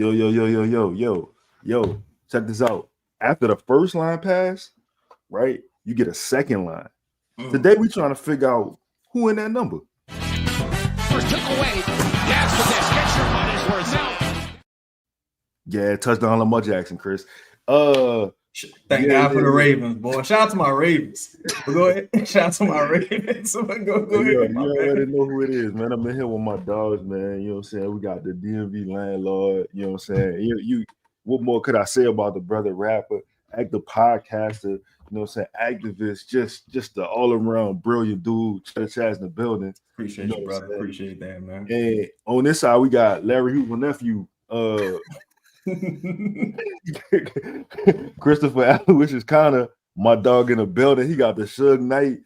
Yo. Check this out. After the first line pass, right, you get a second line. Today we trying to figure out who in that number. First took away. Gas with this. Get your money's worth now. Yeah, touchdown Lamar Jackson, Chris. Thank God for the Ravens, boy. Shout out to my Ravens. Go ahead. Shout out to my Ravens. Go ahead. You already know who it is, man. I'm in here with my dogs, man. You know what I'm saying? We got the DMV landlord. You know what I'm saying? You what more could I say about the brother rapper, active podcaster, you know what I'm saying? Activist, just the all-around brilliant dude, Chaz in the building. Appreciate you, brother. Appreciate that, man. And on this side, we got Larry Hoover nephew, Christopher Allen, which is kind of my dog in the building. He got the Suge Knight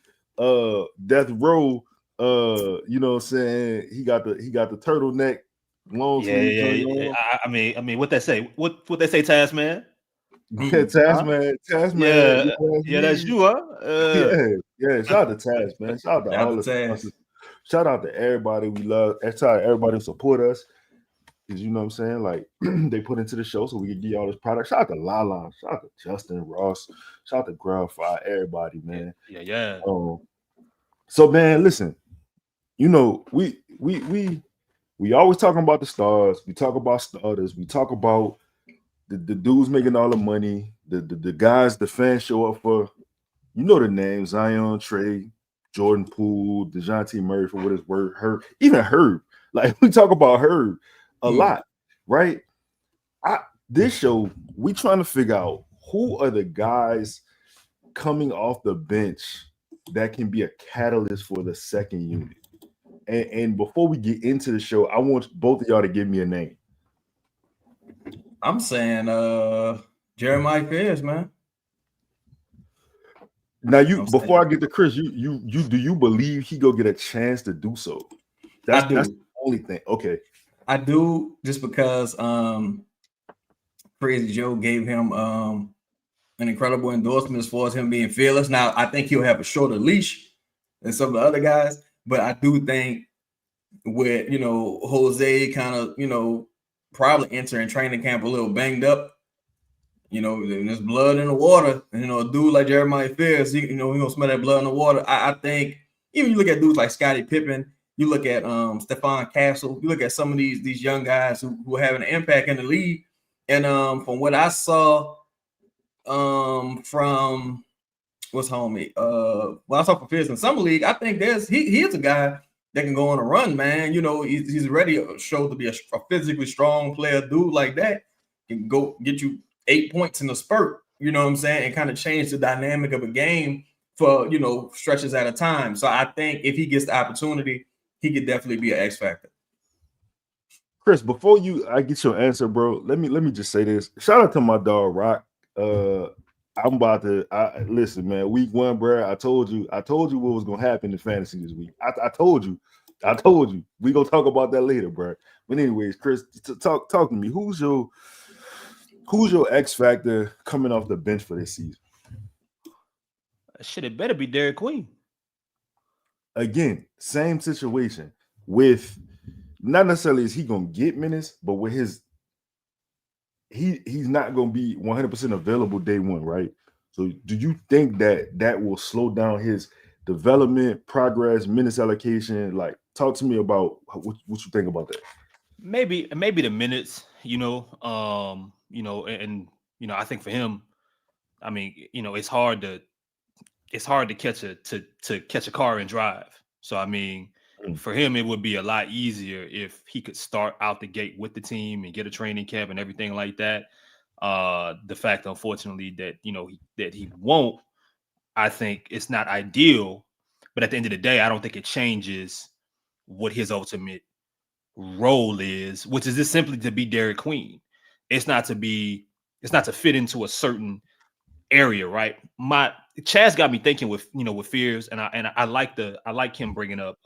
death row. You know what I'm saying? He got the turtleneck long sleeve. Yeah. I mean, what they say? What they say, Tasman? Tasman. Yeah, that's you, huh? Yeah. Shout out to Taz, man. Shout out to all the sponsors. Shout out to everybody we love. Shout out to everybody who support us. Because you know what I'm saying? Like they put into the show so we can get all this product. Shout out to Lala. Shout out to Justin Ross. Shout out to Grandfather. Everybody, man. Yeah. So man, listen. You know, we always talking about the stars. We talk about starters. We talk about the dudes making all the money. The guys the fans show up for. You know the names: Zion, Trey, Jordan Poole, DeJounte Murray for what it's worth. Herb. Like we talk about Herb a lot, right? This show, we trying to figure out who are the guys coming off the bench that can be a catalyst for the second unit. And before we get into the show, I want both of y'all to give me a name. I'm saying Jeremiah Fears, man. Now before I get to Chris, you do you believe he go get a chance to do so? That's the only thing. Okay. I do, just because Crazy Joe gave him an incredible endorsement as far as him being fearless. Now, I think he'll have a shorter leash than some of the other guys, but I do think with, Jose kind of, probably entering training camp a little banged up, there's blood in the water. And, a dude like Jeremiah Fears, he gonna smell that blood in the water. I think even you look at dudes like Scottie Pippen, you look at Stephon Castle, you look at some of these young guys who are having an impact in the league. And from what I saw from what's homie, what I saw from Fierce in Summer League, I think he is a guy that can go on a run, man. He's ready to show to be a physically strong player. Dude like that can go get you 8 points in a spurt, you know what I'm saying, and kind of change the dynamic of a game for, stretches at a time. So I think if he gets the opportunity, he could definitely be an X factor. Chris, before I get your answer, bro, let me just say this. Shout out to my dog Rock. I'm about to listen, man. Week 1, bro. I told you what was gonna happen in fantasy this week. I told you. We gonna talk about that later, bro. But anyways, Chris, talk to me. Who's your X factor coming off the bench for this season? Shit, it better be Derek Queen. Again, same situation with not necessarily is he gonna get minutes, but with he's not gonna be 100% available day one, right? So do you think that will slow down his development, progress, minutes allocation? Like, talk to me about what you think about that. Maybe the minutes, I think for him, I mean, it's hard to catch a car and drive. So I mean, for him, it would be a lot easier if he could start out the gate with the team and get a training camp and everything like that. The fact, unfortunately, that that he won't, I think it's not ideal. But at the end of the day, I don't think it changes what his ultimate role is, which is just simply to be Derek Queen. It's not to fit into a certain area, right? Chaz got me thinking with Fears, and I like him bringing up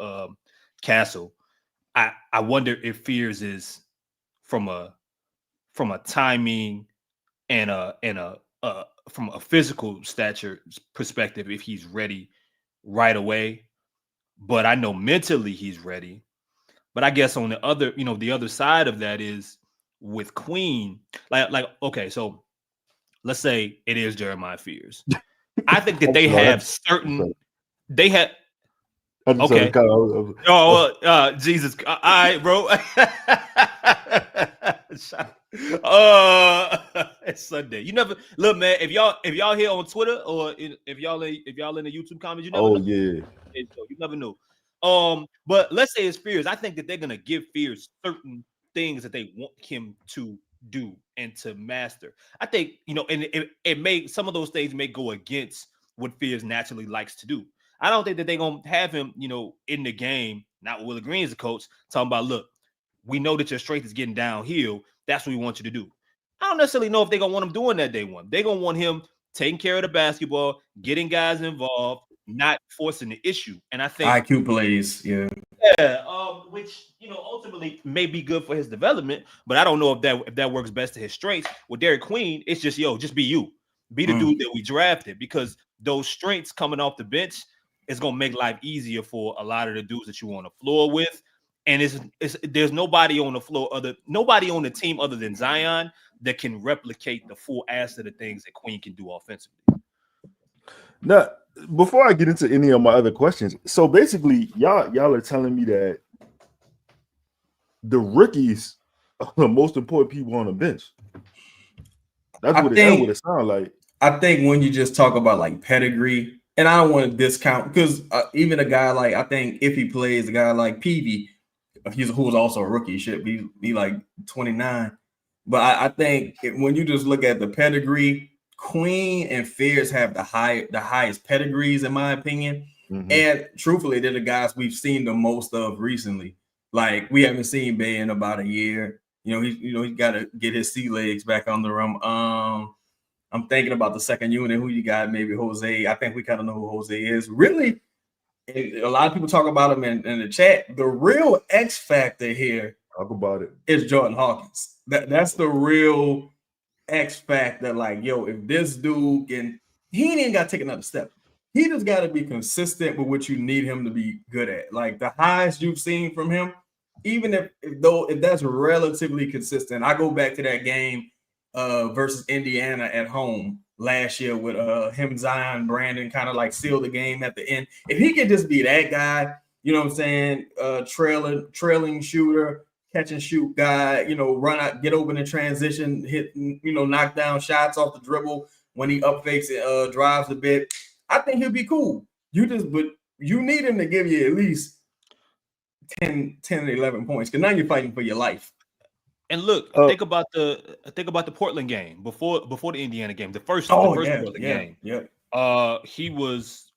Castle. I wonder if Fears is from a timing and from a physical stature perspective, if he's ready right away. But I know mentally he's ready. But I guess on the other, the other side of that is with Queen, like okay, so let's say it is Jeremiah Fears. I think that they have certain. They have okay. Oh, Jesus! All right, bro. It's Sunday. You never look, man. If y'all here on Twitter or if y'all in the YouTube comments, you never know. Yeah. You never know. But let's say it's Fears. I think that they're gonna give Fears certain things that they want him to do and to master. I think, and it may, some of those things may go against what Fears naturally likes to do. I don't think that they're gonna have him, in the game, not with Willie Green as a coach, talking about, look, we know that your strength is getting downhill. That's what we want you to do. I don't necessarily know if they're gonna want him doing that day one. They're gonna want him taking care of the basketball, getting guys involved, not forcing the issue. And I think IQ plays, yeah, which ultimately may be good for his development, but I don't know if that works best to his strengths. With Derek Queen, it's just just be you, be the dude that we drafted, because those strengths coming off the bench is gonna make life easier for a lot of the dudes that you on the floor with. And there's nobody on the floor nobody on the team other than Zion that can replicate the full asset of things that Queen can do offensively. Now, before I get into any of my other questions, so basically, y'all are telling me that the rookies are the most important people on the bench. That's what it sounds like. I think when you just talk about like pedigree, and I don't want to discount, because even a guy like, I think if he plays, a guy like Peavy, who's also a rookie, should be like 29. But I think when you just look at the pedigree, Queen and Fears have the highest pedigrees, in my opinion. Mm-hmm. And truthfully, they're the guys we've seen the most of recently. Like, we haven't seen Bay in about a year. He's got to get his sea legs back on the rim. I'm thinking about the second unit. Who you got? Maybe Jose. I think we kind of know who Jose is. Really, a lot of people talk about him in the chat. The real X factor here, talk about it, is Jordan Hawkins. That's the real X factor. Like, if this dude he ain't even got to take another step. He just got to be consistent with what you need him to be good at. Like, the highest you've seen from him, even if that's relatively consistent. I go back to that game versus Indiana at home last year with him, Zion, Brandon kind of like seal the game at the end. If he could just be that guy, you know what I'm saying, trailing shooter, catch and shoot guy, run out, get open in transition, hit, knock down shots off the dribble when he up fakes it, drives a bit, I think he'll be cool. But you need him to give you at least 10 and 11 points, because now you're fighting for your life. And look, think about the Portland game before the Indiana game, the first Portland game. Yeah. He was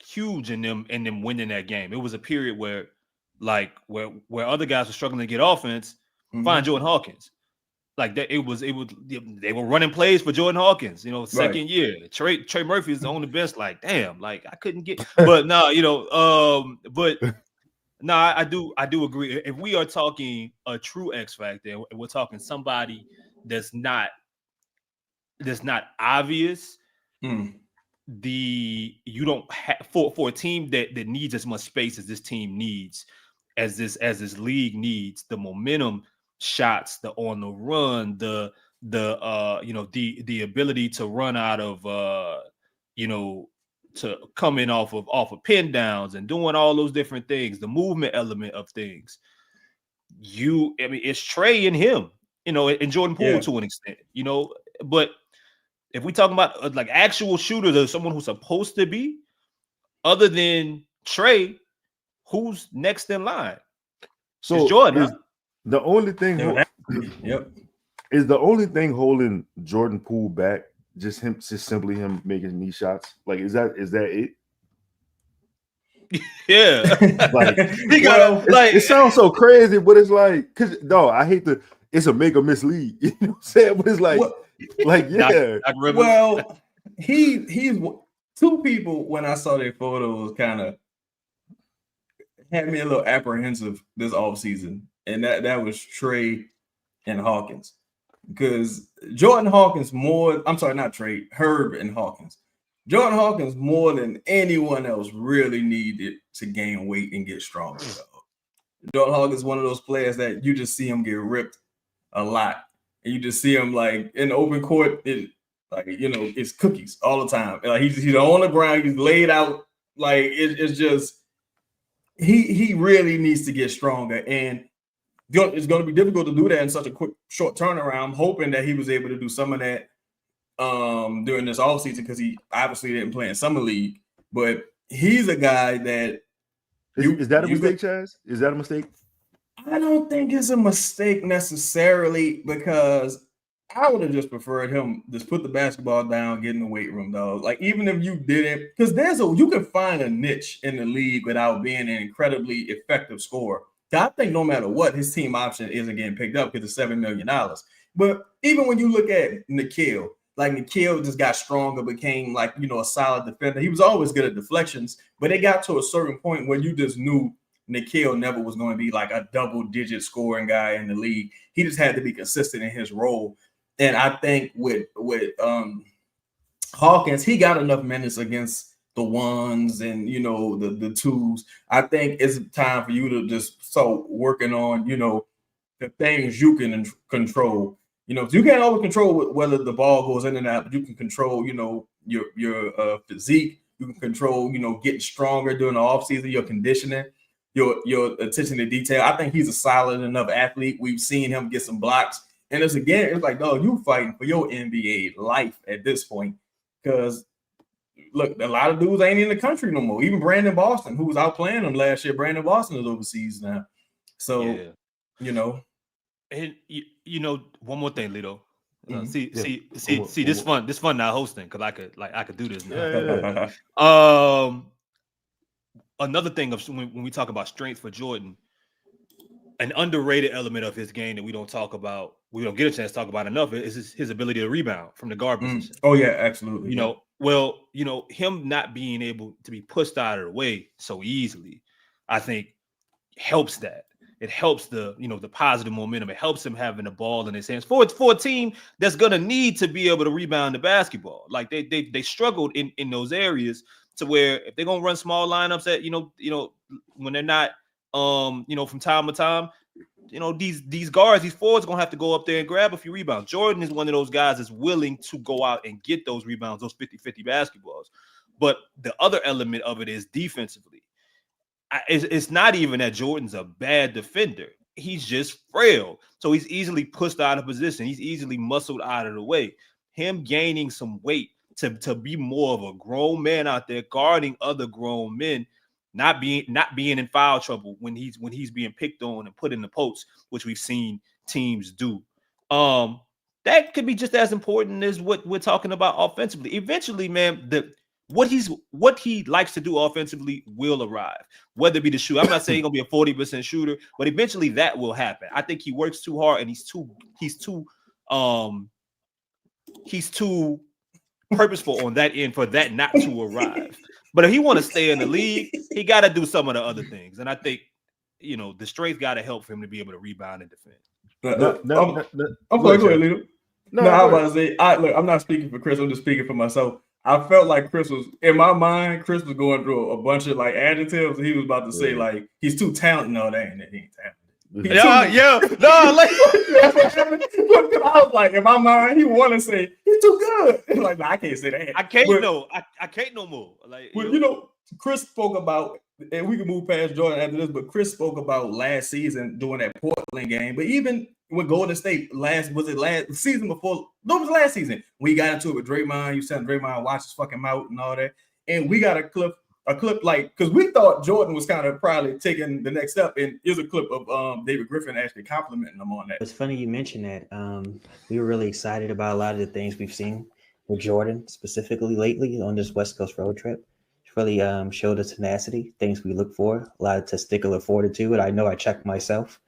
huge in them winning that game. It was a period where other guys were struggling to get offense. Find Jordan Hawkins. Like that, they were running plays for Jordan Hawkins, second year. Trey Murphy is on the bench, like, damn, like I couldn't get, but no, no, I do agree. If we are talking a true X factor, and we're talking somebody that's not obvious, you don't have for a team that needs as much space as this team needs, as this league needs, the momentum shots, the on the run, the ability to run out of to come in off of pin downs and doing all those different things, the movement element of things. It's Trey and him, and Jordan Poole to an extent, but if we talking about like actual shooters or someone who's supposed to be, other than Trey, who's next in line? So it's Jordan. The only thing, is the only thing holding Jordan Poole back just simply him making knee shots? Like, is that it? Yeah. It sounds so crazy, but it's like, because I hate it's a make or miss league. You know what I'm saying? But it's he's two people, when I saw their photos, kind of had me a little apprehensive this offseason. And that was Trey and Hawkins. Because Jordan Hawkins Herb and Hawkins. Jordan Hawkins, more than anyone else, really needed to gain weight and get stronger. Jordan Hawkins is one of those players that you just see him get ripped a lot. And you just see him like in the open court, it's cookies all the time. Like he's on the ground, he's laid out. Like it's just he really needs to get stronger, and it's going to be difficult to do that in such a quick, short turnaround. I'm hoping that he was able to do some of that during this offseason because he obviously didn't play in summer league. But he's a guy that is that a mistake, Chaz? Is that a mistake? I don't think it's a mistake necessarily because I would have just preferred him just put the basketball down, get in the weight room, dog. Like even if you didn't, because you can find a niche in the league without being an incredibly effective scorer. I think no matter what, his team option isn't getting picked up because it's $7 million. But even when you look at Nikhil, like Nikhil just got stronger, became like, a solid defender. He was always good at deflections, but it got to a certain point where you just knew Nikhil never was going to be like a double-digit scoring guy in the league. He just had to be consistent in his role. And I think with Hawkins, he got enough minutes against the ones and the twos. I think it's time for you to just start working on the things you can control. You can't always control whether the ball goes in and out, but you can control your physique. You can control getting stronger during the offseason, your conditioning, your attention to detail. I think he's a solid enough athlete. We've seen him get some blocks, and it's like, dog, you fighting for your NBA life at this point because. Look, a lot of dudes ain't in the country no more. Even Brandon Boston, who was out playing them last year, Brandon Boston is overseas now. So, And one more thing, Lito. See, this fun not hosting because I could do this now. Yeah. Another thing of when we talk about strength for Jordan, an underrated element of his game that we don't get a chance to talk about enough is his ability to rebound from the guard position. Oh yeah, absolutely. Him not being able to be pushed out of the way so easily, I think helps that. It helps the positive momentum. It helps him having the ball in his hands for a team that's gonna need to be able to rebound the basketball. Like they struggled in those areas to where if they're gonna run small lineups at when they're not from time to time, these guards, these forwards are gonna have to go up there and grab a few rebounds. Jordan is one of those guys that's willing to go out and get those rebounds, those 50-50 basketballs. But the other element of it is defensively. It's not even that Jordan's a bad defender. He's just frail. So he's easily pushed out of position. He's easily muscled out of the way. Him gaining some weight to be more of a grown man out there guarding other grown men, not being in foul trouble when he's being picked on and put in the post, which we've seen teams do. That could be just as important as what we're talking about offensively. Eventually, man, what he likes to do offensively will arrive, whether it be the shoot. I'm not saying he's gonna be a 40% shooter, but eventually that will happen. I think he works too hard and he's too purposeful on that end for that not to arrive. But if he want to stay in the league, he got to do some of the other things. And I think, the strength got to help for him to be able to rebound and defend. I'm sorry, go ahead, Lito. No, I was about to say, I'm not speaking for Chris. I'm just speaking for myself. I felt like Chris was, in my mind, Chris was going through a bunch of like adjectives. And he was about to say like, he's too talented. No, that ain't talented. I was like, in my mind, he want to say he's too good. Like, no, I can't say that. I can't no more. Like, Chris spoke about, and we can move past Jordan after this, but Chris spoke about last season doing that Portland game. But even with Golden State, last season before? No, it was last season. We got into it with Draymond. You said Draymond watch his fucking mouth and all that. And we got a clip like, because we thought Jordan was kind of probably taking the next step. And here's a clip of David Griffin actually complimenting him on that. It's funny you mentioned that. We were really excited about a lot of the things we've seen with Jordan, specifically lately on this West Coast road trip. It's really showed us tenacity, things we look for, a lot of testicular fortitude. I know I checked myself.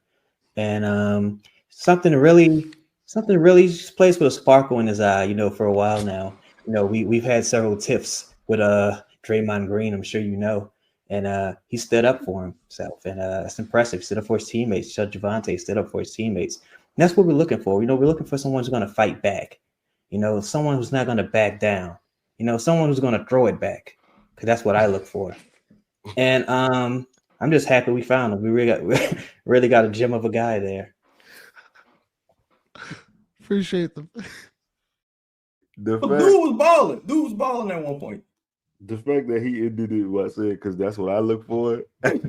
And something really plays with a sparkle in his eye, for a while now. We've had several tiffs with Draymond Green, I'm sure and he stood up for himself, and it's impressive. He stood up for his teammates. Judge Javante stood up for his teammates. And that's what we're looking for. We're looking for someone who's going to fight back. Someone who's not going to back down. Someone who's going to throw it back, because that's what I look for. And I'm just happy we found him. We really got a gem of a guy there. appreciate them. The But fact, dude was balling. Dude was balling at one point. the fact that he ended it, what I said, because that's what I look for.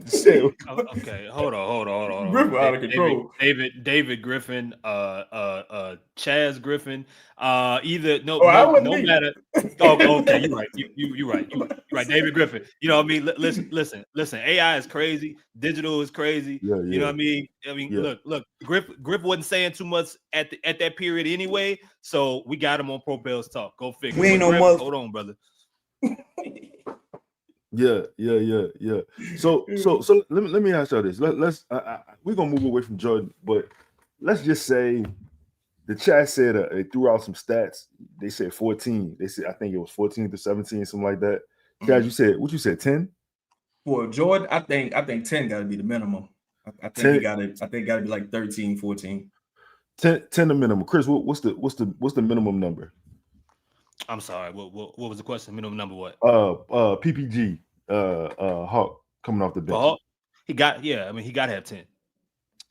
Shit. Okay, hold on. Griffin out of control. David Griffin, Chaz Griffin, either Oh, I wouldn't no be. matter. Oh, okay, you're right. You're right. You're right. David Griffin. You know what I mean? Listen. AI is crazy. Digital is crazy. Yeah, You know what I mean? Yeah. Look. Griff wasn't saying too much at that period anyway, so we got him on Pro Pels Talk. Go figure. We ain't But no Griff, mother- hold on, brother. Yeah. So let me ask y'all this. Let's we're gonna move away from Jordan, but let's just say the chat said they threw out some stats. They said 14. They said I think it was 14 to 17, something like that. Chaz, you said what you said 10? For Jordan, I think 10 got to be the minimum. I think 10. he got it. I think got to be like 13, 14. 10 the minimum. Chris, what's the minimum number? I'm sorry. What was the question? Minimum number what? PPG Hawk coming off the bench. Hawk? He got to have 10.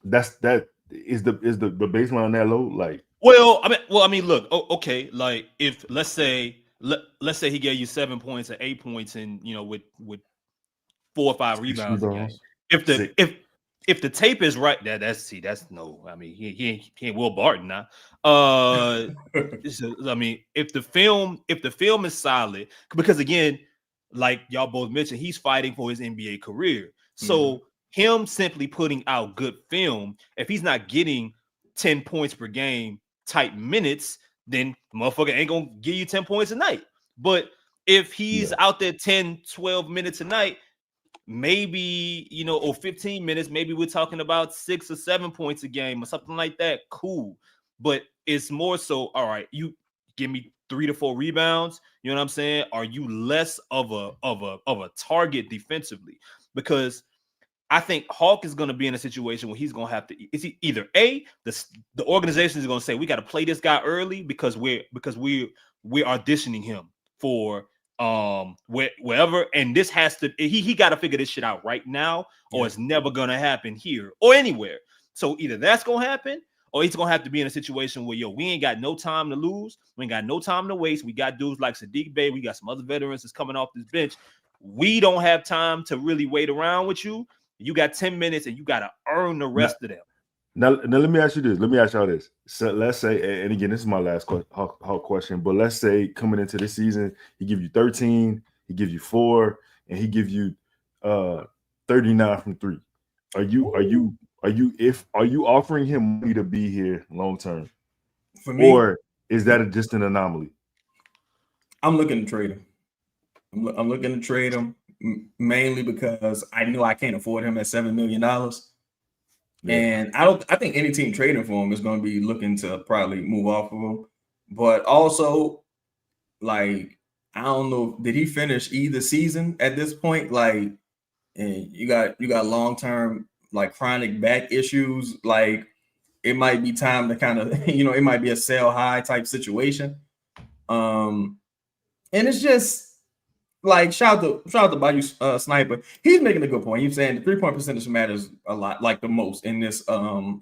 That is the baseline that low? Like, Well, I mean, look, okay, like if let's say he gave you 7 points or 8 points and with 4 or 5 rebounds a game. If the tape is right, that's no. I mean, he ain't Will Barton now. I mean, if the film is solid, because again, like y'all both mentioned, he's fighting for his NBA career. So him simply putting out good film, if he's not getting 10 points per game type minutes, then motherfucker ain't gonna give you 10 points a night. But if he's out there 10, 12 minutes a night, maybe, or 15 minutes, maybe we're talking about 6 or 7 points a game or something like that. Cool. But it's more so, all right, you give me 3 to 4 rebounds. You know what I'm saying? Are you less of a target defensively? Because I think Hawk is going to be in a situation where he's going to have to. It's either the organization is going to say we got to play this guy early because we're auditioning him for wherever, and this has to. He got to figure this shit out right now, or it's never going to happen here or anywhere. So either that's going to happen, or he's going to have to be in a situation where we ain't got no time to lose, we ain't got no time to waste. We got dudes like Sadiq Bey, we got some other veterans that's coming off this bench. We don't have time to really wait around with you. You got 10 minutes and you got to earn the rest of them. Now, let me ask you this. Let me ask y'all this. So let's say, and again, this is my last question, but let's say coming into this season, he give you 13, he gives you 4, and he give you 39 from 3. Are you offering him money to be here long term? For me, or is that just an anomaly? I'm looking to trade him. I'm looking to trade him mainly because I know I can't afford him at $7 million. And I think any team trading for him is going to be looking to probably move off of him. But also, like, I don't know, did he finish either season at this point? Like, and you got long-term like chronic back issues. Like, it might be time to kind of, it might be a sell high type situation. And it's just like shout out to Bayou Sniper. He's making a good point. He's saying the 3-point percentage matters a lot, like the most in this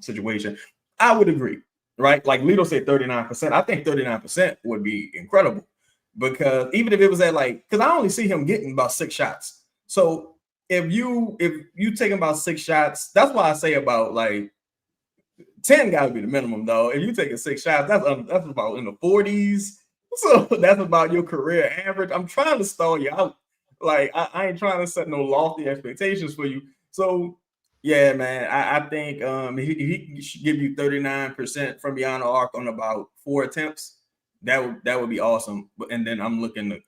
situation. I would agree, right? Like Lito said 39%. I think 39% would be incredible because even if it was at because I only see him getting about 6 shots. So if you take about 6 shots, that's why I say about 10 got to be the minimum, though. If you taking 6 shots, that's about in the 40s. So that's about your career average. I'm trying to stall you out. Like, I ain't trying to set no lofty expectations for you. So, yeah, man, I think he should give you 39% from beyond the arc on about 4 attempts. That would be awesome. And then I'm looking to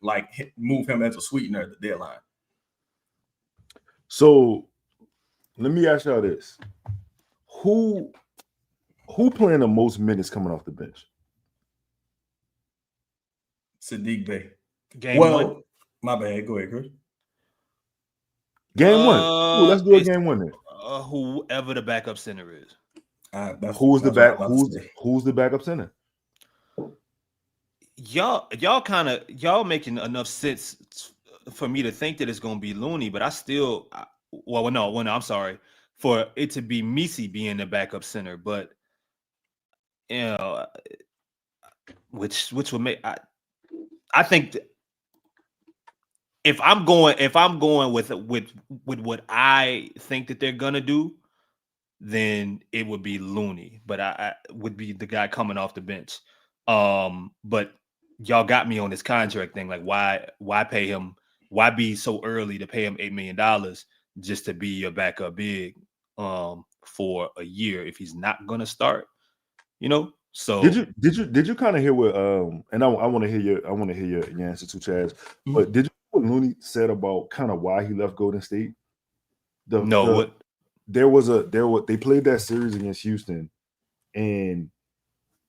move him as a sweetener at the deadline. So let me ask y'all this: who playing the most minutes coming off the bench? Sadiq Bey. Game 1. My bad. Go ahead, Chris. Game 1. Ooh, let's do a game 1 then. Whoever the backup center is. Who's the backup center? Y'all making enough sense for me to think that it's gonna be Looney, but I'm sorry for it to be Misi being the backup center, but which would make I think if I'm going with what I think that they're gonna do, then it would be Looney, but I would be the guy coming off the bench. But y'all got me on this contract thing. Like, why pay him? Why be so early to pay him $8 million just to be your backup big for a year if he's not gonna start? You know. So did you kind of hear what and I want to hear your answer to Chaz, but did you hear what Looney said about kind of why he left Golden State? They played that series against Houston, and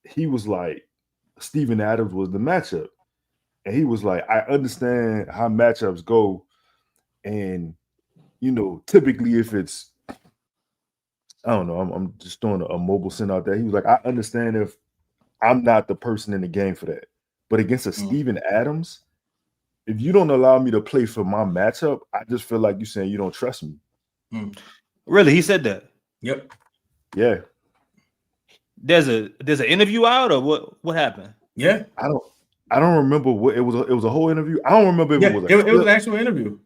he was like, Steven Adams was the matchup, and he was like, I understand how matchups go, and typically if it's, I don't know, I'm just throwing a mobile sin out there. He was like, I understand if I'm not the person in the game for that, but against a Steven Adams, if you don't allow me to play for my matchup, I just feel like you're saying you don't trust me. Really, he said that. Yep. Yeah. There's an interview out, or what happened? Yeah. I don't remember what it was. It was a whole interview. I don't remember if it was. It was an actual interview.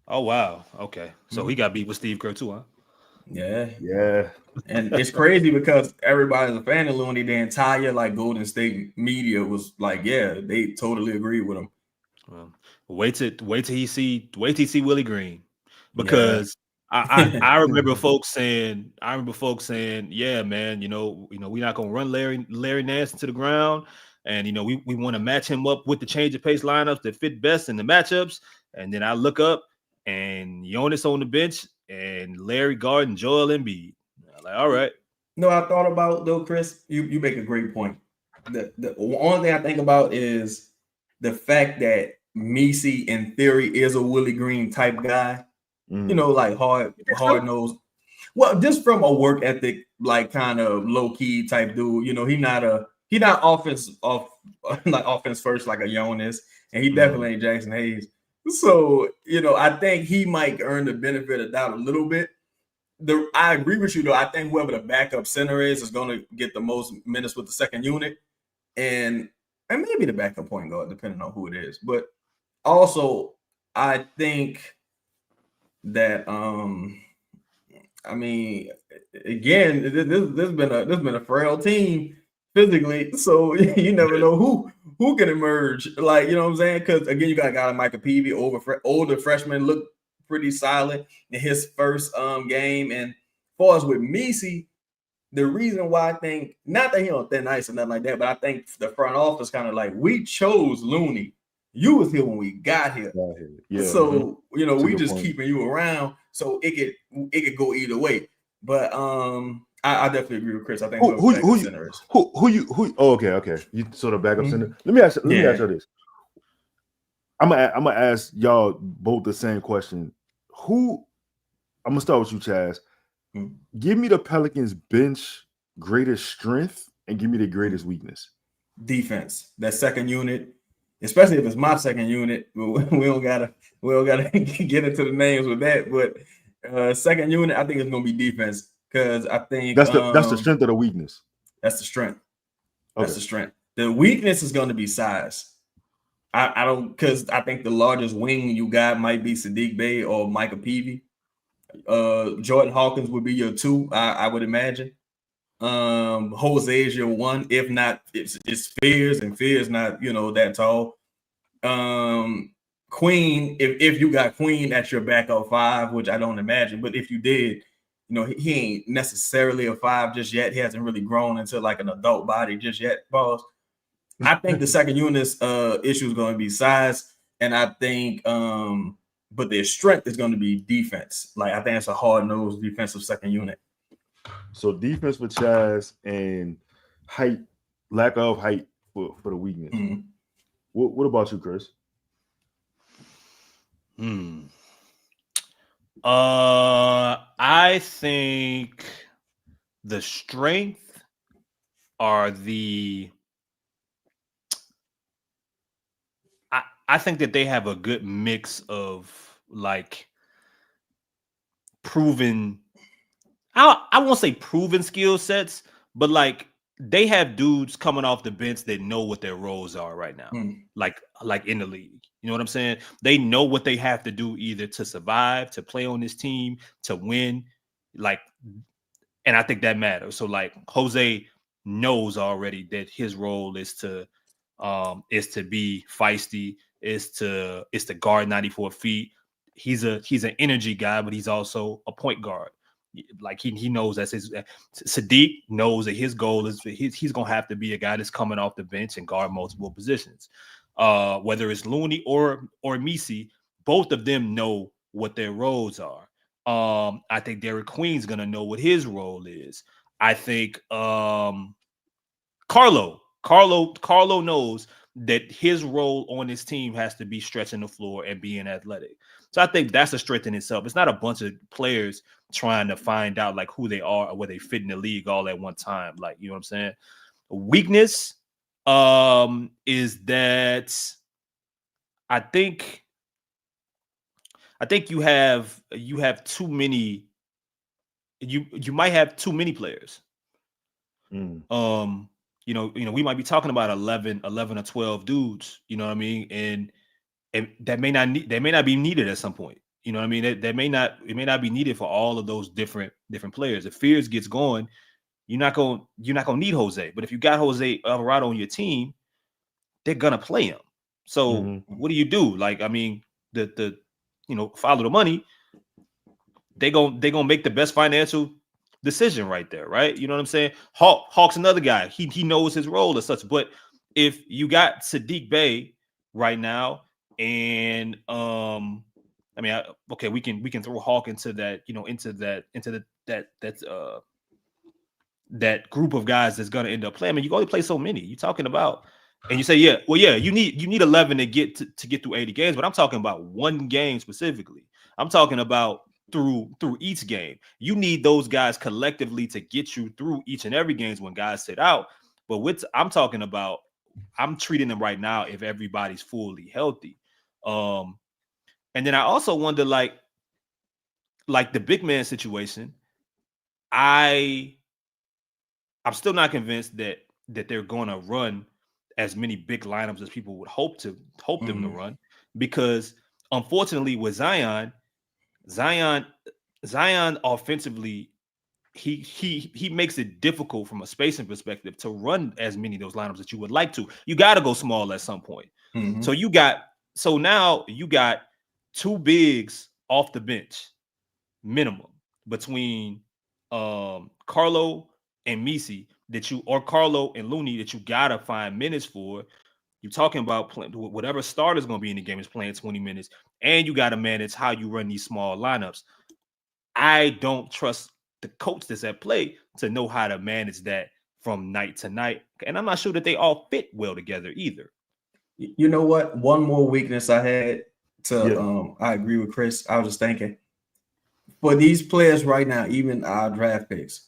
Oh wow. Okay. So he got beat with Steve Kerr too, huh? Yeah. Yeah. And it's crazy because everybody's a fan of Looney. The entire Golden State media was like, yeah, they totally agree with him. Well, wait till he see Willie Green, because I remember folks saying, yeah, man, we're not gonna run Larry Nance into the ground, and we want to match him up with the change of pace lineups that fit best in the matchups. And then I look up and Jonas on the bench and Larry Garden, Joel Embiid. I'm like, all right. No, I thought about though, Chris. You make a great point. The only thing I think about is the fact that Messi, in theory, is a Willie Green type guy. Hard nosed. Well, just from a work ethic, kind of low key type dude. He not offense first like a Jonas, and he definitely ain't Jackson Hayes. So I think he might earn the benefit of doubt a little bit. I agree with you though. I think whoever the backup center is going to get the most minutes with the second unit, and maybe the backup point guard, depending on who it is. But also, I think that again, this has been a frail team physically, so you never know who can emerge. You know what I'm saying? Because again, you got a guy like Micah Peavy, older freshman, looked pretty solid in his first game. And as far as with Messi, the reason why I think, not that he on thin ice or nothing like that, but I think the front office kind of we chose Looney. You was here when we got here. Yeah. So we just keeping you around, so it could go either way. But I definitely agree with Chris. I think who okay. You sort of backup center. Let me ask you this. I'm gonna ask y'all both the same question. I'm gonna start with you, Chaz. Give me the Pelicans bench greatest strength and give me the greatest weakness. Defense. That second unit, especially if it's my second unit. We don't gotta get into the names with that. But second unit, I think it's gonna be defense, because I think that's the strength or the weakness. That's the strength. Okay. That's the strength. The weakness is going to be size. I don't, because I think the largest wing you got might be Sadiq Bey or Micah Peavy. Jordan Hawkins would be your two, I would imagine. Jose is your one, if not, it's Fears, and Fears not that tall. Queen, if you got Queen at your backup five, which I don't imagine, but if you did, he ain't necessarily a five just yet. He hasn't really grown into an adult body just yet. Pause. I think the second unit's issue is going to be size, and I think, but their strength is going to be defense. I think it's a hard-nosed defensive second unit. So defense for Chaz and height, lack of height for the weakness. Mm-hmm. What about you, Chris? I think the strength are the. I think that they have a good mix of proven. I won't say proven skill sets, but they have dudes coming off the bench that know what their roles are right now, like in the league. You know what I'm saying? They know what they have to do either to survive, to play on this team, to win. Like, and I think that matters. So like Jose knows already that his role is to be feisty, is to guard 94 feet. He's an energy guy, but he's also a point guard. Like he knows that's his. Sadiq knows that his goal is he's gonna have to be a guy that's coming off the bench and guard multiple positions. Whether it's Looney or Misi, both of them know what their roles are. I think Derek Queen's gonna know what his role is. I think Carlo knows that his role on this team has to be stretching the floor and being athletic. So I think that's a strength in itself. It's not a bunch of players trying to find out like who they are or where they fit in the league all at one time. Like, you know what I'm saying? Weakness is that I think you have too many. You might have too many players. You know, we might be talking about 11 or 12 dudes, you know what I mean? And that may not be needed at some point. You know what I mean? It may not be needed for all of those different players. If Fears gets going, you're not gonna need Jose. But if you got Jose Alvarado on your team, they're gonna play him. So what do you do? Like, I mean, the follow the money. They're gonna make the best financial decision right there, right? You know what I'm saying? Hawk's another guy. He knows his role as such. But if you got Sadiq Bey right now, and I mean, okay, we can throw Hawk into that, that group of guys that's gonna end up playing. I mean, you can only play so many. You're talking about, and you say, you need 11 to get through 80 games, but I'm talking about one game specifically. I'm talking about through each game. You need those guys collectively to get you through each and every games when guys sit out. But I'm talking about, I'm treating them right now if everybody's fully healthy. And then I also wonder, like the big man situation, I'm still not convinced that they're going to run as many big lineups as people would hope them to run, because unfortunately with Zion offensively, he makes it difficult from a spacing perspective to run as many of those lineups that you would like to. You got to go small at some point. So now you got two bigs off the bench minimum between Carlo and Misi or Carlo and Looney that you gotta find minutes for. You're talking about whatever starter's gonna be in the game is playing 20 minutes, and you gotta manage how you run these small lineups. I don't trust the coach that's at play to know how to manage that from night to night, and I'm not sure that they all fit well together either. You know what? One more weakness I had I agree with Chris. I was just thinking, for these players right now, even our draft picks,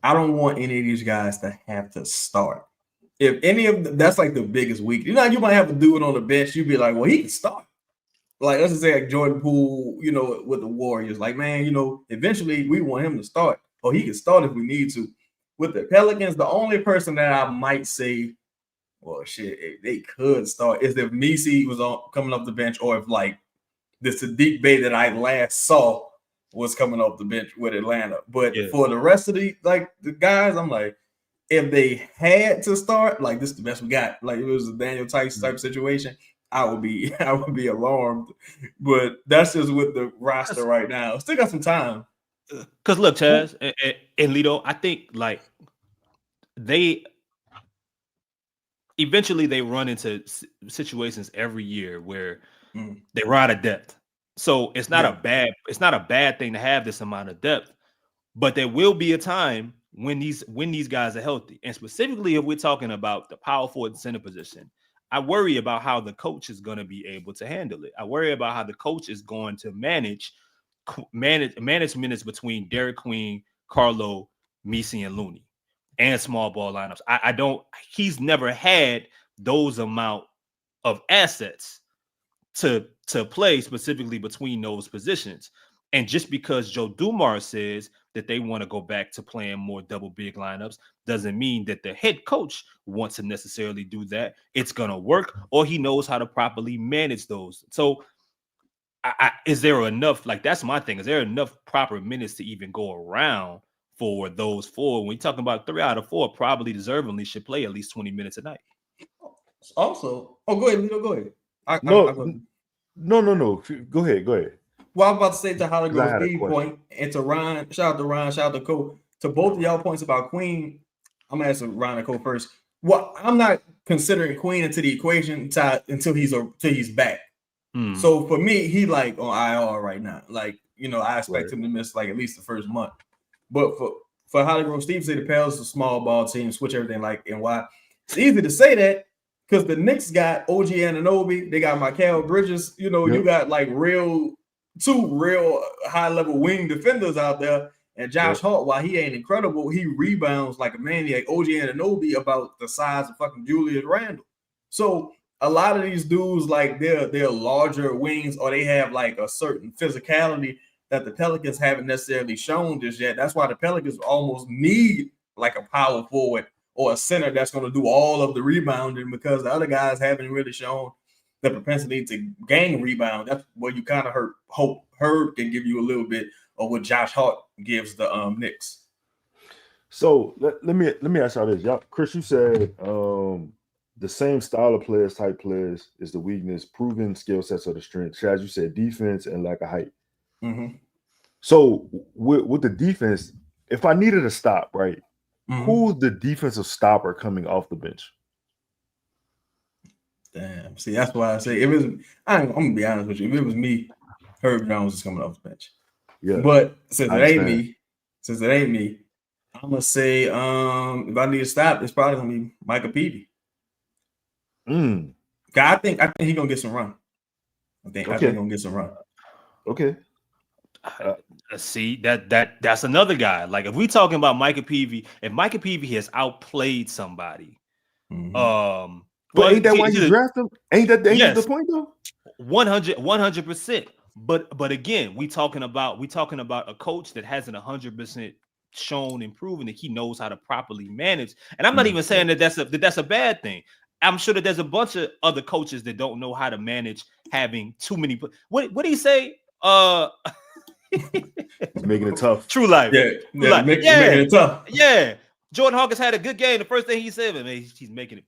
I don't want any of these guys to have to start. If any of them, that's like the biggest weakness. You might have to do it on the bench. You'd be like, well, he can start. Like, let's just say like Jordan Poole, with the Warriors. Like, man, eventually we want him to start. Or he can start if we need to. With the Pelicans, the only person that I might say, well, shit, they could start is if Misi was coming off the bench, or if like the Sadiq Bey that I last saw was coming off the bench with Atlanta. But for the rest of the guys, I'm like, if they had to start, like, this is the best we got. Like, if it was a Daniel Tice type situation, I would be alarmed. But that's just with the roster right now. Still got some time. Because look, Chaz and Lito, I think like they eventually run into situations every year where they run out of depth. So it's not a bad thing to have this amount of depth, but there will be a time when these guys are healthy. And specifically, if we're talking about the power forward center position, I worry about how the coach is going to be able to handle it. I worry about how the coach is going to manage minutes between Derek Queen, Carlo, Misi, and Looney, and small ball lineups. He's never had those amount of assets to play specifically between those positions. And just because Joe Dumars says that they want to go back to playing more double big lineups doesn't mean that the head coach wants to necessarily do that. It's going to work, or he knows how to properly manage those. So is there enough? Like, that's my thing. Is there enough proper minutes to even go around for those four? When you're talking about 3 out of 4, probably deservingly should play at least 20 minutes a night. Also, go ahead, Lito, go ahead. No. Go ahead. Well, I'm about to say to Holly 'Cause I Grove's had a Steve question. point, and to Ron, shout out to Cole. To both of y'all points about Queen, I'm gonna ask Ron and Cole first. Well, I'm not considering Queen into the equation until he's back. So for me, he like on IR right now. Like, I expect him to miss like at least the first month. But for Holly Grove, Steve said the Pels is a small ball team, switch everything like, and why? It's easy to say that because the Knicks got OG Anunoby, they got Mikal Bridges. You got like two real high level wing defenders out there. And Josh Hart, while he ain't incredible, he rebounds like a maniac. OG Anunoby about the size of fucking Julius Randle. So a lot of these dudes, like they're larger wings, or they have like a certain physicality that the Pelicans haven't necessarily shown just yet. That's why the Pelicans almost need like a power forward or a center that's going to do all of the rebounding, because the other guys haven't really shown the propensity to gang rebound. That's where you kind of hope Herb can give you a little bit of what Josh Hart gives the Knicks. So let me ask y'all this. Y'all, Chris, you said the same style of players, type players, is the weakness. Proven skill sets are the strength. Chaz, you said defense and lack of height. Mm-hmm. So with the defense, if I needed a stop, right, mm-hmm. who's the defensive stopper coming off the bench? Damn. See, that's why I say I'm gonna be honest with you. If it was me, Herb Jones is coming off the bench. Yeah. But since it ain't me, I'm gonna say if I need to stop, it's probably gonna be Micah Peavy. I think he's gonna get some run. I think he's gonna get some run. Okay. See, that's another guy. Like, if we talking about Micah Peavy, if Micah Peavy has outplayed somebody, but ain't that why you draft him? Ain't that the point though? 100%. But again, we talking about a coach that hasn't 100% shown and proven that he knows how to properly manage. And I'm not even saying that that's a bad thing. I'm sure that there's a bunch of other coaches that don't know how to manage having too many. What do you say? He's making it tough. True life. Making it tough. Yeah. Jordan Hawkins had a good game. The first thing he said, man, he's making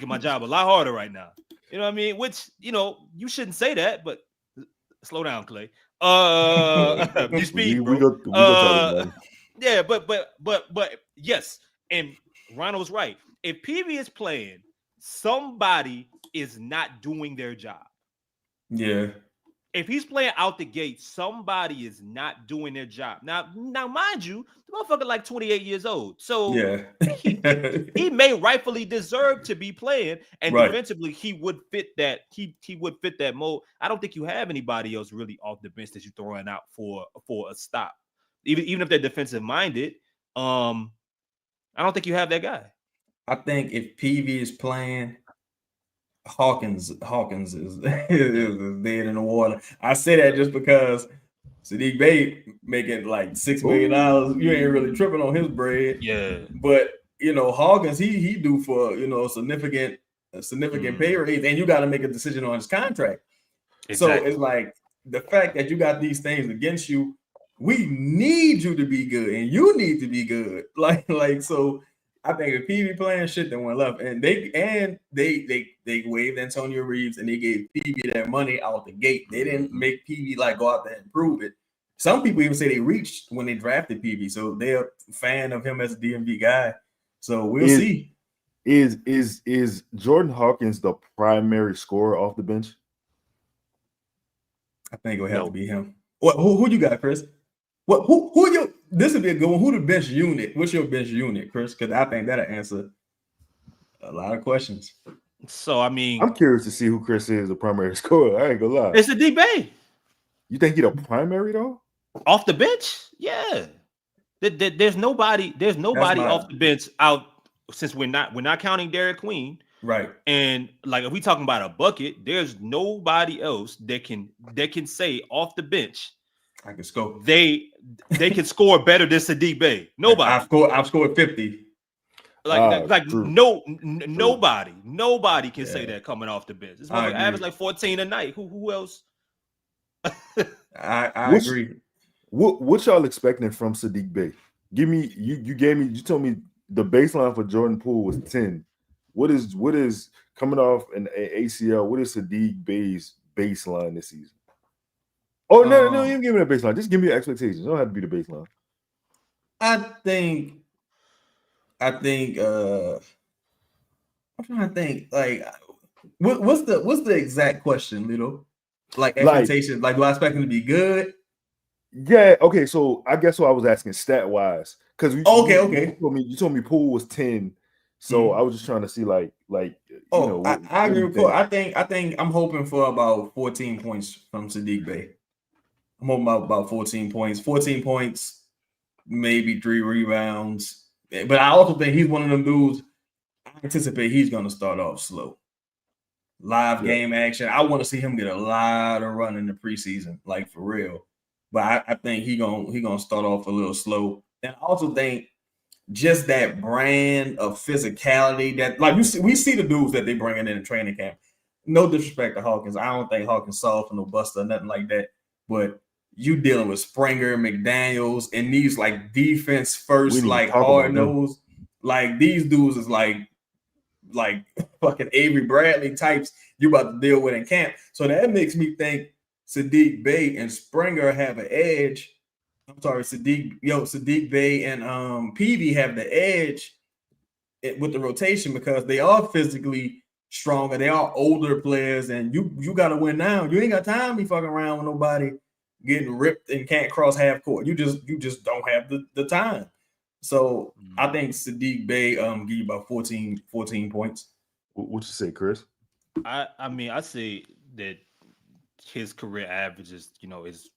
my job a lot harder right now. You know what I mean? Which, you shouldn't say that, but slow down, Clay. You speed, bro. We go talk about it. Yeah, but yes, and Ronald's right. If PV is playing, somebody is not doing their job. Yeah. If he's playing out the gate, somebody is not doing their job. Now, mind you, the motherfucker like 28 years old. So yeah. he may rightfully deserve to be playing, and defensively he would fit that. He would fit that mold. I don't think you have anybody else really off the bench that you're throwing out for a stop. Even if they're defensive minded, I don't think you have that guy. I think if PV is playing, Hawkins is dead in the water. I say that just because Sadiq Bey making like $6 million. You ain't really tripping on his bread. Yeah. But Hawkins, he do for a significant pay raise, and you got to make a decision on his contract. Exactly. So it's like the fact that you got these things against you, we need you to be good, and you need to be good. Like so. I think if PV playing, shit then went left, and they waived Antonio Reeves, and they gave PV that money out the gate. They didn't make PV like go out there and prove it. Some people even say they reached when they drafted PV, so they're a fan of him as a DMV guy. So we'll see. Is Jordan Hawkins the primary scorer off the bench? I think it would have to be him. What? Who you got, Chris? What? Who you? This would be a good one. Who the bench unit? What's your bench unit, Chris? Because I think that'll answer a lot of questions. So I mean, I'm curious to see who Chris is the primary scorer. I ain't gonna lie. It's a debate. You think he the primary though? Off the bench? Yeah. There's nobody off the bench out, since we're not counting Derek Queen. Right. And like if we talking about a bucket, there's nobody else that can say off the bench I can score. they can score better than Sadiq Bey. Nobody. I've scored 50. True. Nobody can say that coming off the bench. This motherfucker average like 14 a night. Who else? I agree. What y'all expecting from Sadiq Bey? Give me you told me the baseline for Jordan Poole was 10. What is coming off an ACL? What is Sadiq Bey's baseline this season? Oh no, you don't give me a baseline. Just give me expectations. It don't have to be the baseline. I think I'm trying to think like what's the exact question, Lito? Like expectations, like do I expect him to be good? Yeah, okay. So I guess what I was asking stat wise, because you told me Poole was 10. So I was just trying to see like I agree with Poole. I think I'm hoping for about 14 points from Sadiq Bey. I'm hoping about 14 points. 14 points, maybe 3 rebounds. But I also think he's one of them dudes. I anticipate he's going to start off slow. Live game action. I want to see him get a lot of run in the preseason, like for real. But I think he gonna start off a little slow. And I also think just that brand of physicality that like we see the dudes that they bringing in training camp. No disrespect to Hawkins. I don't think Hawkins soft or no buster or nothing like that. But you dealing with Springer, McDaniels, and these like defense first, like hard nose. Like these dudes is like fucking Avery Bradley types you about to deal with in camp. So that makes me think Sadiq Bey and Springer have an edge. I'm sorry, Sadiq Bey and Peavy have the edge with the rotation because they are physically stronger. They are older players, and you got to win now. You ain't got time to be fucking around with nobody getting ripped and can't cross half court. You just don't have the time. So I think Sadiq Bey give you about 14 points. What you say, Chris? I mean, I say that his career average is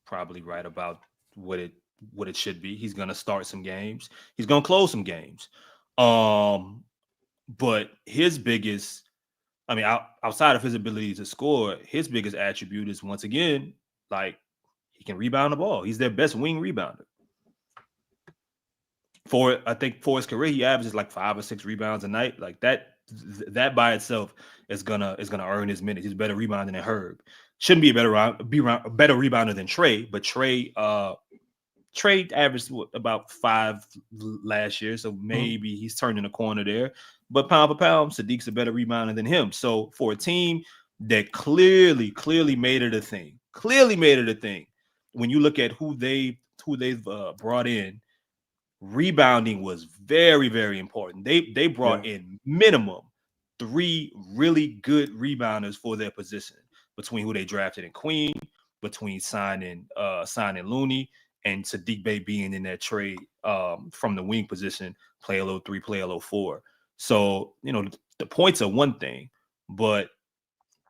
probably right about what it should be. He's gonna start some games. He's gonna close some games. But his biggest, outside of his ability to score, his biggest attribute is once again, like he can rebound the ball. He's their best wing rebounder. For his career, he averages like 5 or 6 rebounds a night. Like that by itself is gonna earn his minutes. He's a better rebounder than Herb. Shouldn't be a better rebounder than Trey, but Trey averaged about 5 last year, so maybe he's turning the corner there. But pound for pound, Sadiq's a better rebounder than him. So for a team that clearly made it a thing, when you look at who they've brought in, rebounding was very, very important. They brought in minimum 3 really good rebounders for their position between who they drafted in Queen, between signing Looney and Sadiq Bey being in that trade from the wing position, play a little 3, play a little 4. So the points are one thing, but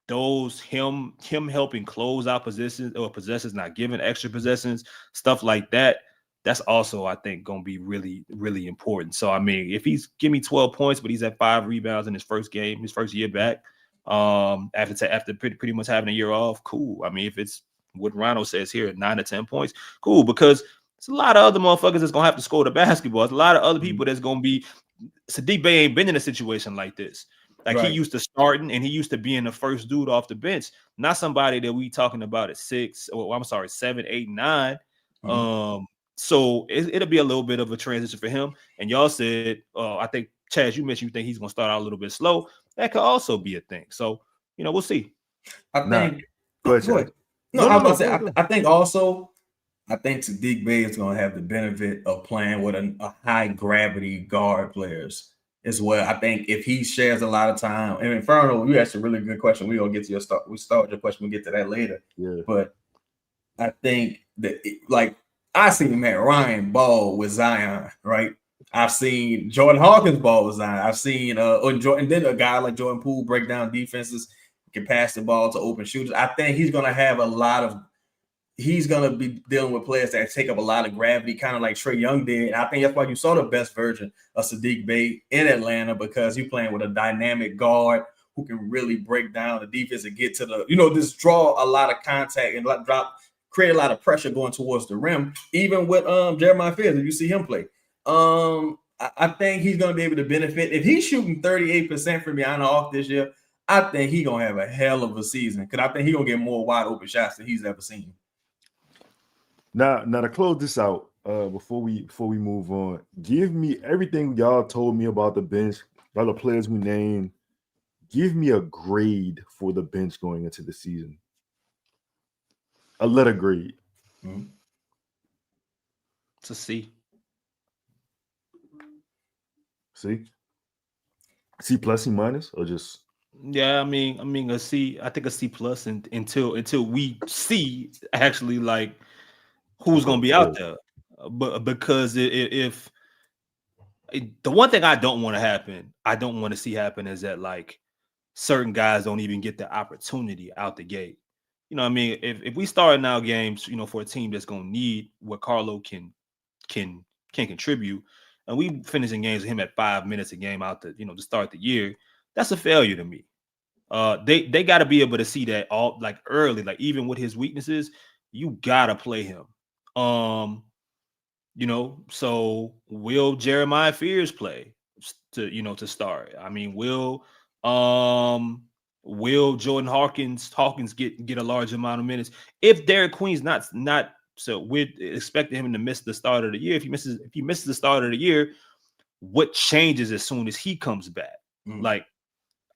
those him helping close out positions or possessions, not giving extra possessions, stuff like that. That's also, I think, going to be really, really important. So, I mean, if he's give me 12 points, but he's at 5 rebounds in his first game, his first year back, after pretty much having a year off, cool. I mean, if it's what Rhino says here, 9 to 10 points, cool, because there's a lot of other motherfuckers that's going to have to score the basketball. There's a lot of other people that's going to be – Sadiq Bey ain't been in a situation like this. Like he used to starting and he used to being the first dude off the bench, not somebody that we talking about at 7, 8, 9. So it'll be a little bit of a transition for him. And y'all said, I think, Chaz, you mentioned you think he's going to start out a little bit slow. That could also be a thing. So, we'll see. I think. Go ahead. I think Sadiq Bey is going to have the benefit of playing with a high gravity guard players as well. I think if he shares a lot of time, and Inferno, you asked a really good question. We're going to get to your start. We start your question. We'll get to that later. Yeah. But I think that I seen Matt Ryan ball with Zion, right? I've seen Jordan Hawkins ball with Zion. I've seen and then a guy like Jordan Poole break down defenses, can pass the ball to open shooters. I think he's gonna have he's gonna be dealing with players that take up a lot of gravity, kind of like Trae Young did. And I think that's why you saw the best version of Sadiq Bey in Atlanta, because you're playing with a dynamic guard who can really break down the defense and get to the, just draw a lot of contact and drop create a lot of pressure going towards the rim, even with Jeremiah Fears, if you see him play. I think he's going to be able to benefit. If he's shooting 38% from behind the arc this year, I think he's going to have a hell of a season because I think he's going to get more wide open shots than he's ever seen. Now to close this out, before we move on, give me everything y'all told me about the bench, about the players we named. Give me a grade for the bench going into the season. A letter grade. Mm-hmm. It's a C. C plus, C minus, or just? Yeah, I mean a C. I think a C plus until we see actually like who's gonna be out there. But because if the one thing I don't want to see happen is that like certain guys don't even get the opportunity out the gate. You know what I mean? If we start now games, you know, for a team that's gonna need what Carlo can contribute, and we finishing games with him at 5 minutes a game out to start the year, that's a failure to me. They got to be able to see that all like early, like even with his weaknesses, you gotta play him. So will Jeremiah Fears play to start? I mean, will Jordan Hawkins get a large amount of minutes? If Derek Queen's not so we're expecting him to miss the start of the year. If he misses the start of the year, what changes as soon as he comes back? Like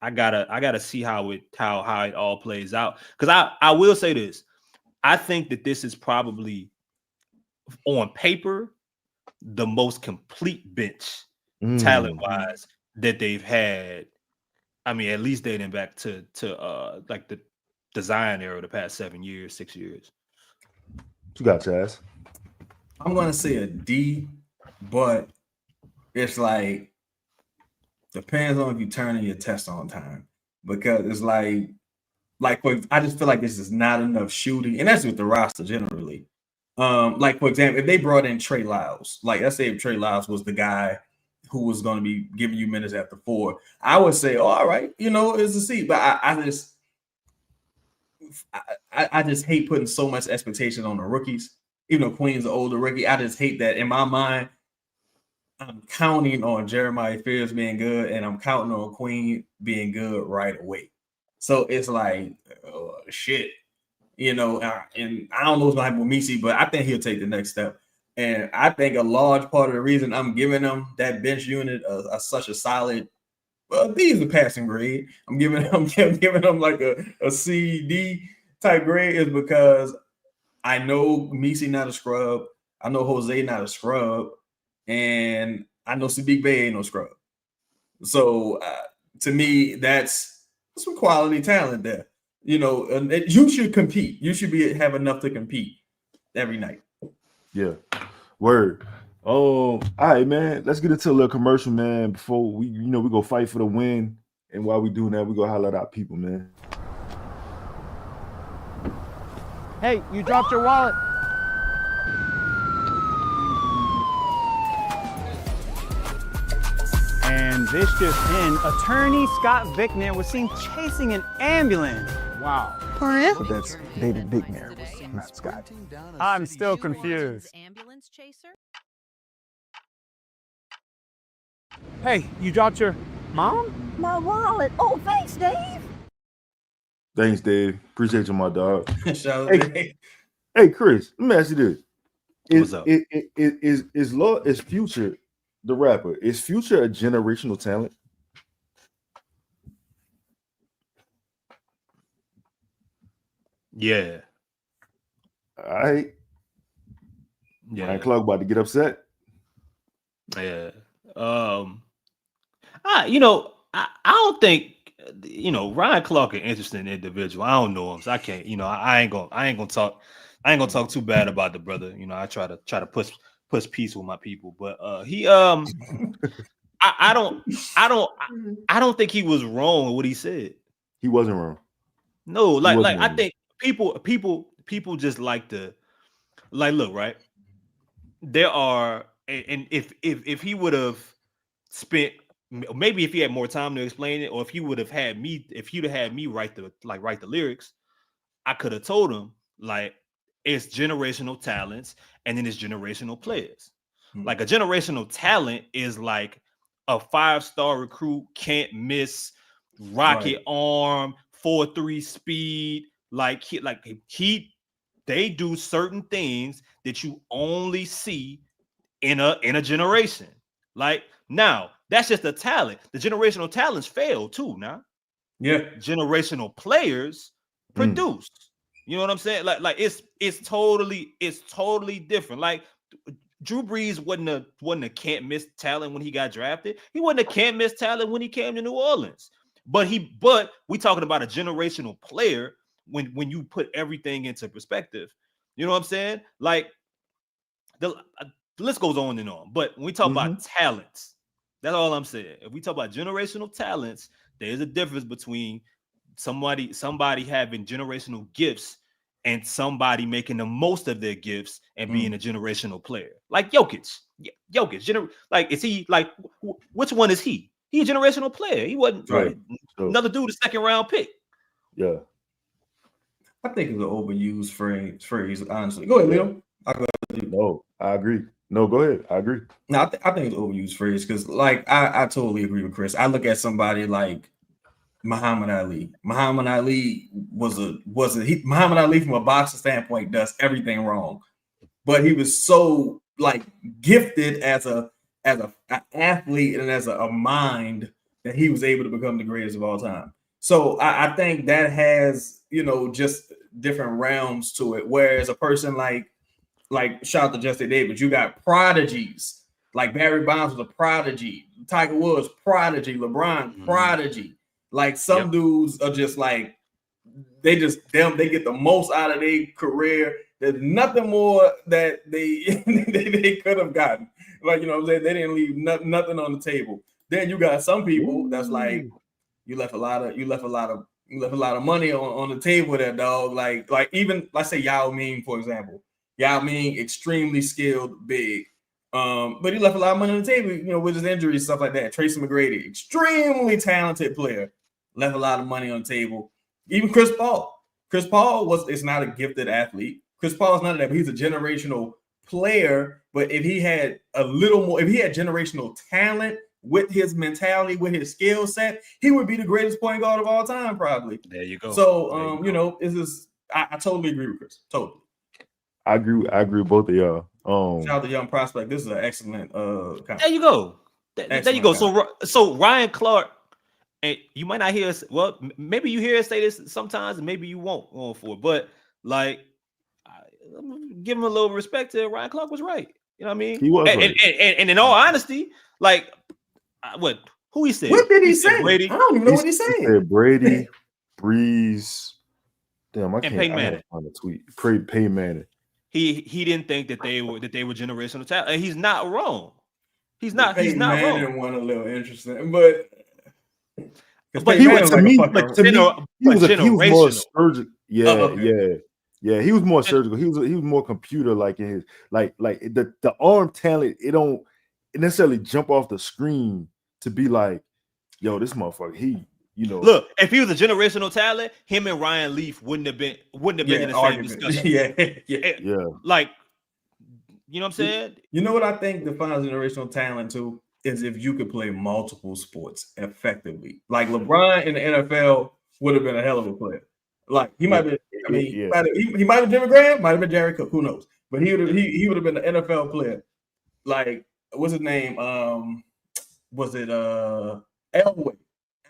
I gotta see how it all plays out. Because I will say this. I think that this is probably on paper the most complete bench talent-wise that they've had. I mean, at least dating back to like the design era of the past 6 years. You got Chaz. I'm gonna say a D, but it's like depends on if you turn in your test on time, because it's like I just feel like this is not enough shooting, and that's with the roster generally. Like for example, if they brought in Trey Lyles, like let's say if Trey Lyles was the guy who was going to be giving you minutes after 4, I would say, oh, all right, it's a C. But I just hate putting so much expectation on the rookies. Even though Queen's an older rookie, I just hate that. In my mind, I'm counting on Jeremiah Fears being good, and I'm counting on Queen being good right away. So it's like, oh, shit, and I don't know what's going to happen with Misi, but I think he'll take the next step. And I think a large part of the reason I'm giving them that bench unit such a solid, D is a passing grade. I'm giving them like a C, D type grade is because I know Misi not a scrub. I know Jose not a scrub. And I know Sadiq Bey ain't no scrub. So to me, that's some quality talent there. You should compete. You should have enough to compete every night. Yeah. Word. All right, man. Let's get into a little commercial, man. Before we go fight for the win. And while we doing that, we go highlight our people, man. Hey, you dropped your wallet. And this just in, attorney Scott Vicknair was seen chasing an ambulance. Wow. For real? But that's David Vicknair, not Scott. I'm still confused. Ambulance chaser? Hey, you dropped your mom? My wallet. Oh, thanks, Dave. Thanks, Dave. Appreciate you, my dog. Shout out to Dave. Hey, Chris, let me ask you this. What's up? Is Future the rapper? Is Future a generational talent? Yeah. All right. Yeah. Ryan Clark about to get upset. Yeah. I don't think Ryan Clark an interesting individual. I don't know him, so I can't. I ain't gonna talk too bad about the brother. I try to push peace with my people, but he I don't think he was wrong with what he said. He wasn't wrong. No, like I think people just like to look, right. There are, and if he would have spent, maybe if he had more time to explain it, or if you'd have had me write the lyrics, I could have told him like it's generational talents, and then it's generational players. Like a generational talent is like a 5-star recruit, can't miss, rocket arm, 4.3 speed. They do certain things that you only see in a generation. Like now, that's just a talent. The generational talents fail too. Now, generational players produce. You know what I'm saying? Like it's totally different. Like Drew Brees wasn't a can't miss talent when he got drafted. He wasn't a can't miss talent when he came to New Orleans. But we talking about a generational player when you put everything into perspective. You know what I'm saying? Like the list goes on and on. But when we talk about talents, that's all I'm saying. If we talk about generational talents, there's a difference between somebody having generational gifts and somebody making the most of their gifts and being a generational player. Like Jokic. Like, is he like which one is he? He a generational player. He wasn't another dude, a second round pick. Yeah. I think it's an overused phrase, honestly. Go ahead, Leo. No, I agree. No, go ahead. I agree. No, I think it's an overused phrase because, like, I totally agree with Chris. I look at somebody like Muhammad Ali. Muhammad Ali Muhammad Ali from a boxing standpoint does everything wrong, but he was so like gifted as an athlete and as a mind that he was able to become the greatest of all time. So I think that has, just different realms to it. Whereas a person like shout out to Justin Davis, you got prodigies. Like Barry Bonds was a prodigy. Tiger Woods, prodigy. LeBron, prodigy. Like some dudes are just like, they get the most out of their career. There's nothing more that they could have gotten. Like, what I'm saying? They didn't leave nothing on the table. Then you got some people that's like, you left a lot of money on the table there, dog. Like even let's say Yao Ming, for example. Yao Ming, extremely skilled, big. But he left a lot of money on the table, with his injuries, stuff like that. Tracy McGrady, extremely talented player, left a lot of money on the table. Even Chris Paul. Chris Paul is not a gifted athlete. Chris Paul is not that, but he's a generational player. But if he had a little more, if he had generational talent with his mentality, with his skill set, he would be the greatest point guard of all time, probably. There you go. So, I totally agree with Chris. Totally. I agree with both of y'all. Shout out to Young Prospect. This is an excellent there you go. There you go. So Ryan Clark, and you might not hear us. Well, maybe you hear us say this sometimes, and maybe you won't going for it. But like, give him a little respect to Ryan Clark was right. You know what I mean? He was right. And in all honesty, like, who he said? What did he say? Brady. I don't even know what he said. He said Brady, Breeze. Damn, I can't Peyton find a tweet. Peyton Manning. He didn't think that they were generational talent, and he's not wrong. He's not wrong. Peyton one a little interesting, but he was to me, he was more surgical. Yeah. He was more surgical. He was more computer like in his like the arm talent. It don't necessarily jump off the screen to be like, yo, this motherfucker. Look, if he was a generational talent, him and Ryan Leaf wouldn't have been in the same discussion. Yeah. Like, you know what I'm saying? You know what I think defines generational talent too is if you could play multiple sports effectively. Like LeBron in the NFL would have been a hell of a player. Like he might be. I mean, he might have Jimmy Graham, might have been Jerry Cook. Who knows? But he would have been an NFL player. Like, what's his name? Was it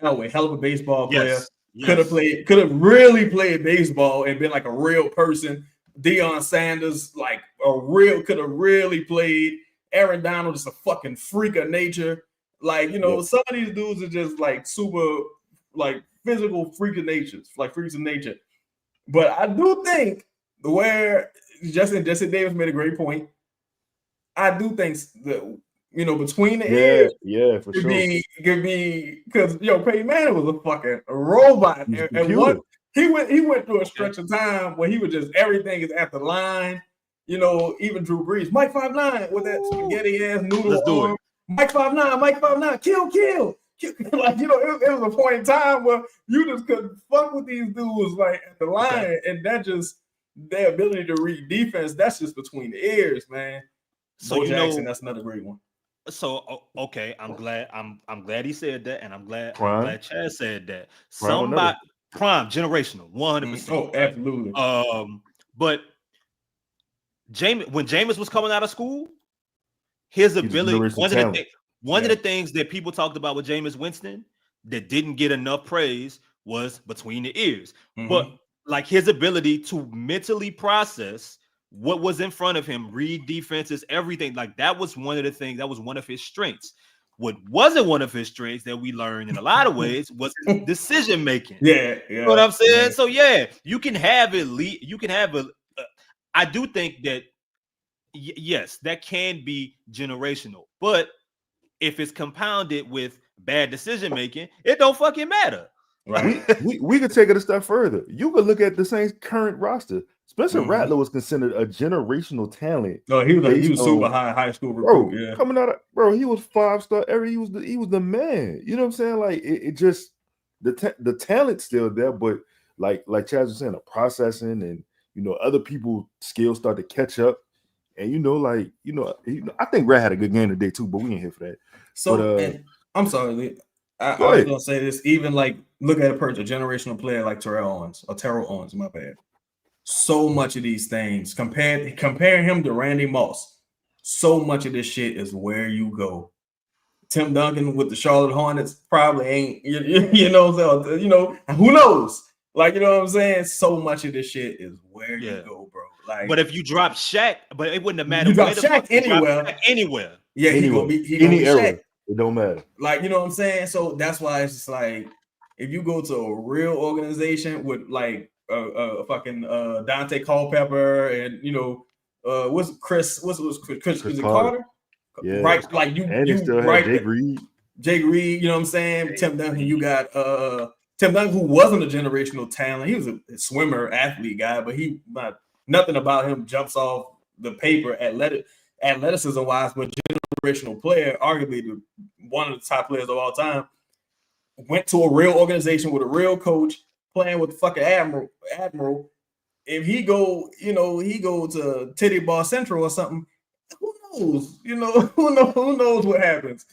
Elway, hell of a baseball player. Yes. Could have really played baseball and been like a real person. Deion Sanders, like could have really played. Aaron Donald is a fucking freak of nature. Like, some of these dudes are just like super, like physical freaks of nature. But I do think where Justin Davis made a great point. I do think that, between the ears, for sure. Could be because Peyton Manning was a fucking robot, and he went through a stretch of time where he was just everything is at the line. Even Drew Brees, Mike 5'9" with that spaghetti ass noodle arm. Mike 5'9", kill. Like, it was a point in time where you just couldn't fuck with these dudes like at the line, and that just their ability to read defense, that's just between the ears, man. So Bo you Jackson, know, that's another great one. so okay, I'm glad he said that, and I'm glad Prime. Chad said that. Prime Somebody prime generational, 100%. Oh, absolutely. But when Jameis was coming out of school, his ability, one of the things that people talked about with Jameis Winston that didn't get enough praise was between the ears. But like his ability to mentally process what was in front of him, read defenses, everything, like that was one of the things, that was one of his strengths. What wasn't one of his strengths that we learned in a lot of ways was decision making. Yeah. You know what I'm saying? Yeah. So yeah, you can have it. You can have I do think that yes, that can be generational, but if it's compounded with bad decision making, it don't fucking matter. Right. we could take it a step further. You could look at the Saints' current roster. Spencer Rattler was considered a generational talent. No, he was super high school recruit. Bro, coming out of he was 5-star. He was the man. You know what I'm saying? Like it just the talent's still there, but like Chaz was saying, the processing and other people's skills start to catch up. And I think Rat had a good game today too, but we ain't here for that. So and I'm sorry, I was gonna say this. Even like look at a generational player like Terrell Owens, my bad. So much of these things, comparing him to Randy Moss, so much of this shit is where you go. Tim Duncan with the Charlotte Hornets probably ain't, who knows? Like, you know what I'm saying? So much of this shit is where you go, bro. Like, but if you drop Shaq, but it wouldn't have mattered. You drop Shaq anywhere. Yeah, he gonna be Shaq. It don't matter. Like, you know what I'm saying? So that's why it's just like, if you go to a real organization with like fucking Dante Culpepper and what's Chris Carter? Yeah, right. Like you still right have Jake Reed, you know what I'm saying? Tim Duncan, you got Tim Duncan, who wasn't a generational talent. He was a swimmer, athlete guy, but nothing about him jumps off the paper athleticism wise, but generational player, arguably one of the top players of all time. Went to a real organization with a real coach, playing with the fucking admiral. If he go to Titty Bar Central or something, who knows? Who knows what happens?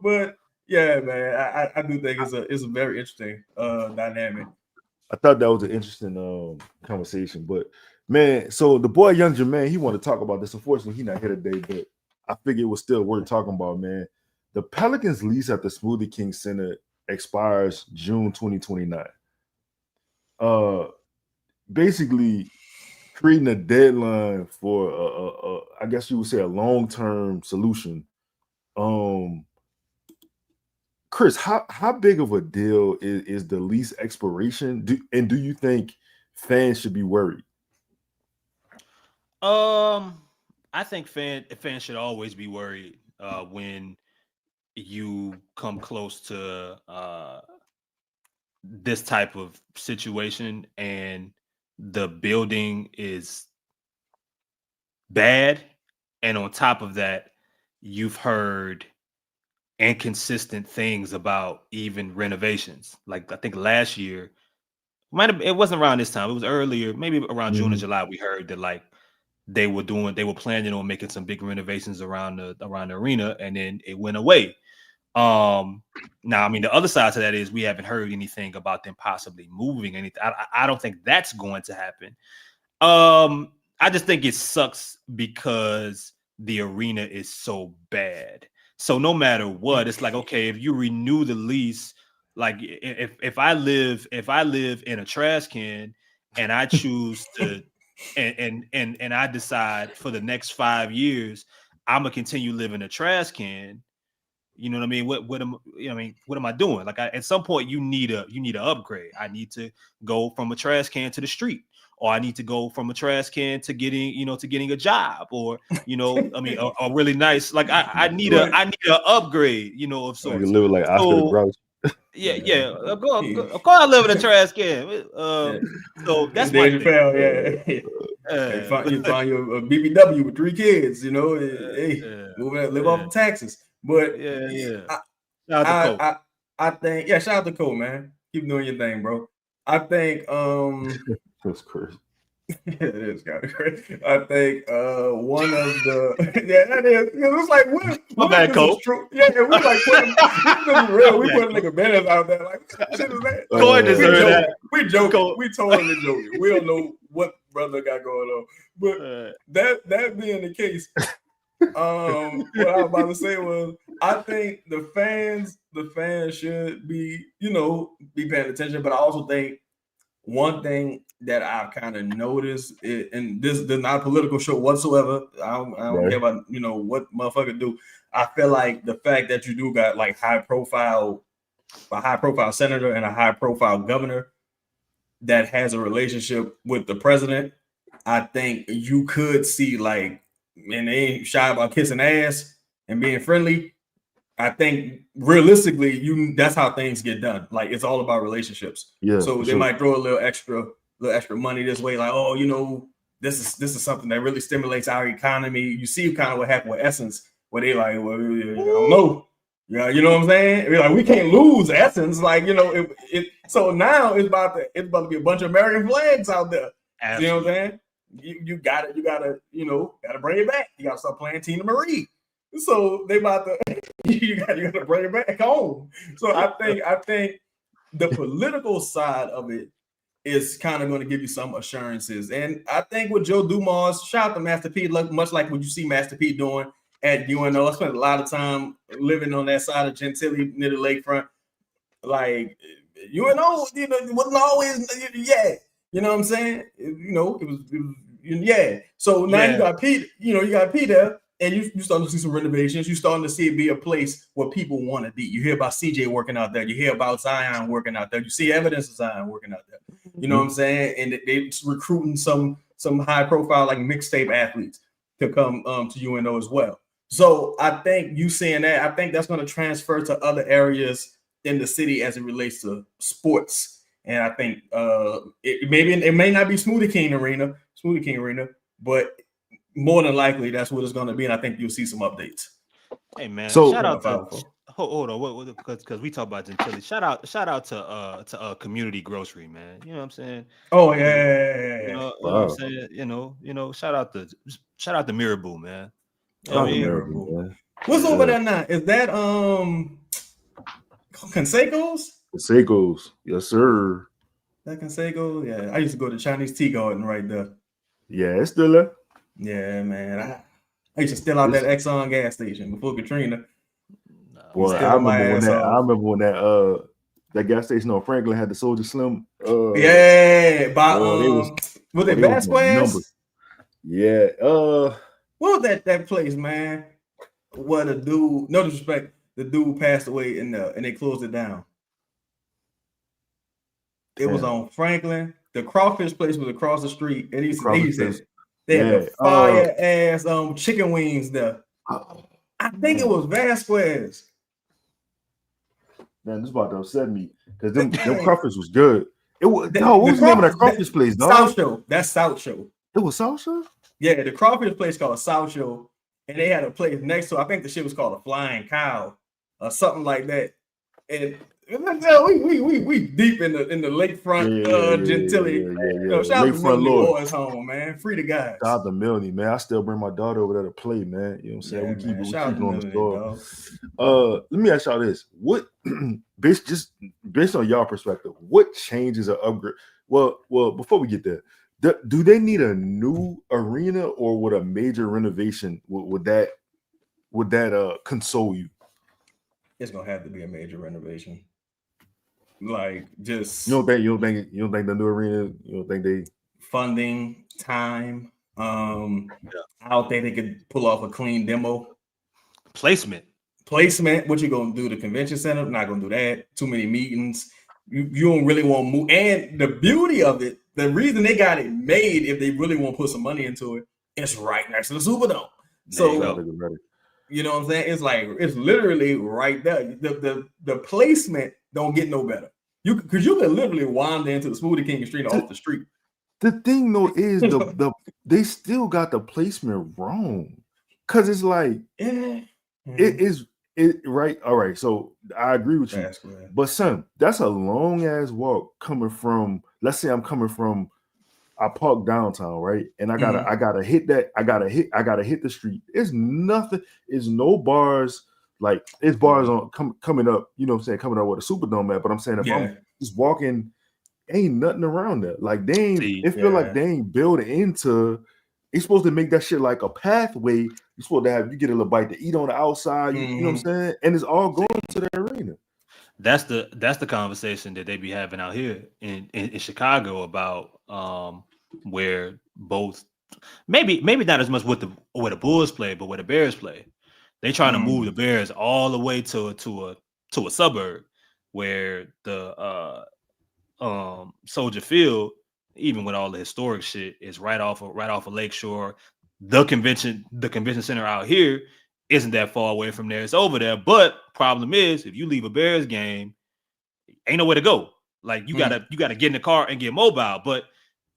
But yeah, man, I do think it's a very interesting dynamic. I thought that was an interesting conversation, but man, so the boy Young Jermaine, he wanted to talk about this. Unfortunately, he's not here today, but I figured it was still worth talking about, man. The Pelicans lease at the Smoothie King Center expires June 2029. Basically creating a deadline for I guess you would say a long-term solution. Chris, how big of a deal is the lease expiration? Do you think fans should be worried? I think fans should always be worried when you come close to this type of situation and the building is bad, and on top of that, you've heard inconsistent things about even renovations. Like I think last year, it wasn't around this time, it was earlier, maybe around June or July, we heard that like they were planning on making some big renovations around the arena, and then it went away. Now, I mean, the other side to that is we haven't heard anything about them possibly moving anything. I don't think that's going to happen. I just think it sucks because the arena is so bad. So no matter what, it's like, okay, if you renew the lease, like if I live in a trash can and I choose to and I decide for the next 5 years I'm gonna continue living in a trash can, you know what I mean? What am I doing? Like at some point you need an upgrade. I need to go from a trash can to the street, or I need to go from a trash can to getting a job, or a really nice, like I need an upgrade, of sorts. You live like Oscar the Grouch. Yeah. Of course, I live in a trash can. So that's my thing. You find your BBW with 3 kids, live off the taxes. But I think shout out to Cole, man. Keep doing your thing, bro. I think that's crazy. It is kind of crazy. I think one of the that is. It was like what bad, if this Cole. is true? Yeah, we like putting this is real. We putting nigga Bennett out there like what shit is that? Cole deserve that. We joking. Cole. We totally joking. We don't know what brother got going on. But that being the case, what I was about to say was I think the fans should be paying attention, but I also think one thing that I've kind of noticed, and this is not a political show whatsoever. I don't care about what motherfucker do. I feel like the fact that you do got like a high profile senator and a high profile governor that has a relationship with the president, I think you could see like, and they ain't shy about kissing ass and being friendly. I think realistically, that's how things get done. Like it's all about relationships. Yeah. So they might throw a little extra money this way, like, oh, this is something that really stimulates our economy. You see kind of what happened with Essence, where they like, well, I don't know. Yeah, you know what I'm saying? Like we can't lose Essence. Like, so now it's about to be a bunch of American flags out there. Absolutely. You know what I'm saying? You gotta bring it back. You gotta start playing Tina Marie. So they about to you gotta bring it back home. So I think the political side of it is kind of going to give you some assurances. And I think with Joe Dumas, shout out to Master P, much like what you see Master P doing at UNO. I spent a lot of time living on that side of Gentilly near the lakefront. Like UNO, it wasn't always you know what I'm saying? It was So now you got Pete, you got Pete there. And you starting to see some renovations. You're starting to see it be a place where people want to be. You hear about CJ working out there. You hear about Zion working out there. You see evidence of Zion working out there. You know what I'm saying? And they're recruiting some high profile like mixtape athletes to come to UNO as well. So I think you seeing that, I think that's going to transfer to other areas in the city as it relates to sports. And I think it may not be Smoothie King Arena, but more than likely, that's what it's going to be, and I think you'll see some updates. Hey man, so shout out to hold on, because we talk about Gentilly. Shout out to Community Grocery, man. You know what I'm saying? Oh yeah. You know what I'm saying? Shout out to Miraboo, man. Miraboo. What's over there now? Is that Conseco's? Conseco's, yes sir. That Conseco, yeah. I used to go to Chinese Tea Garden right there. Yeah, it's still there. Yeah, man. I used to steal out that Exxon gas station before Katrina. Boy, I remember when that gas station on Franklin had the Soldier Slim. Was it Vasquez? Yeah. What was that place, man? What a dude. No disrespect, the dude passed away and they closed it down. It was on Franklin. The crawfish place was across the street, and they had the fire ass chicken wings there. I think it was Vasquez. Man, this about to upset me because them crawfish was good. What was the name of that crawfish place? South Show. That's South Show. It was South Show? Yeah, the crawfish place called South Show, and they had a place next to. I think the shit was called a Flying Cow or something like that. And we deep in the lakefront Gentilly. Shout out to Millie Boys home, man. Free the guys. Shout out to Millie, man. I still bring my daughter over there to play, man. You know what I'm saying? We keep on the store. Let me ask y'all this: what, based on y'all perspective, what changes or upgrade? Well, before we get there, do they need a new arena, or would a major renovation would that console you? It's gonna have to be a major renovation. Like just you don't think the new arena, you don't think they funding, time, I don't think they could pull off a clean demo. Placement. What you gonna do? The convention center? Not gonna do that. Too many meetings. You don't really want to move. And the beauty of it, the reason they got it made, if they really want to put some money into it, it's right next to the Superdome. So you know what I'm saying? It's like it's literally right there. The placement don't get no better. Because you can literally wander into the Smoothie King Street off the street. The thing though is they still got the placement wrong. Cause it's like it right. All right, so I agree with you. But son, that's a long ass walk coming from. Let's say I'm coming from I park downtown, right? And I gotta hit that. I gotta hit the street. It's nothing. It's no bars. Like it's bars on coming up. You know what I'm saying? Coming up where the Superdome at. But I'm saying if I'm just walking, ain't nothing around there. Like they ain't. It feel like they ain't built into. It's supposed to make that shit like a pathway. You're supposed to have you get a little bite to eat on the outside. You know what I'm saying? And it's all going to the arena. That's the conversation that they be having out here in Chicago about where both maybe not as much where the Bulls play, but where the Bears play. They trying to move the Bears all the way to a suburb where the Soldier Field, even with all the historic shit, is right off of Lakeshore. The convention center out here isn't that far away from there. It's over there. But problem is, if you leave a Bears game, ain't nowhere to go. Like you gotta get in the car and get mobile. But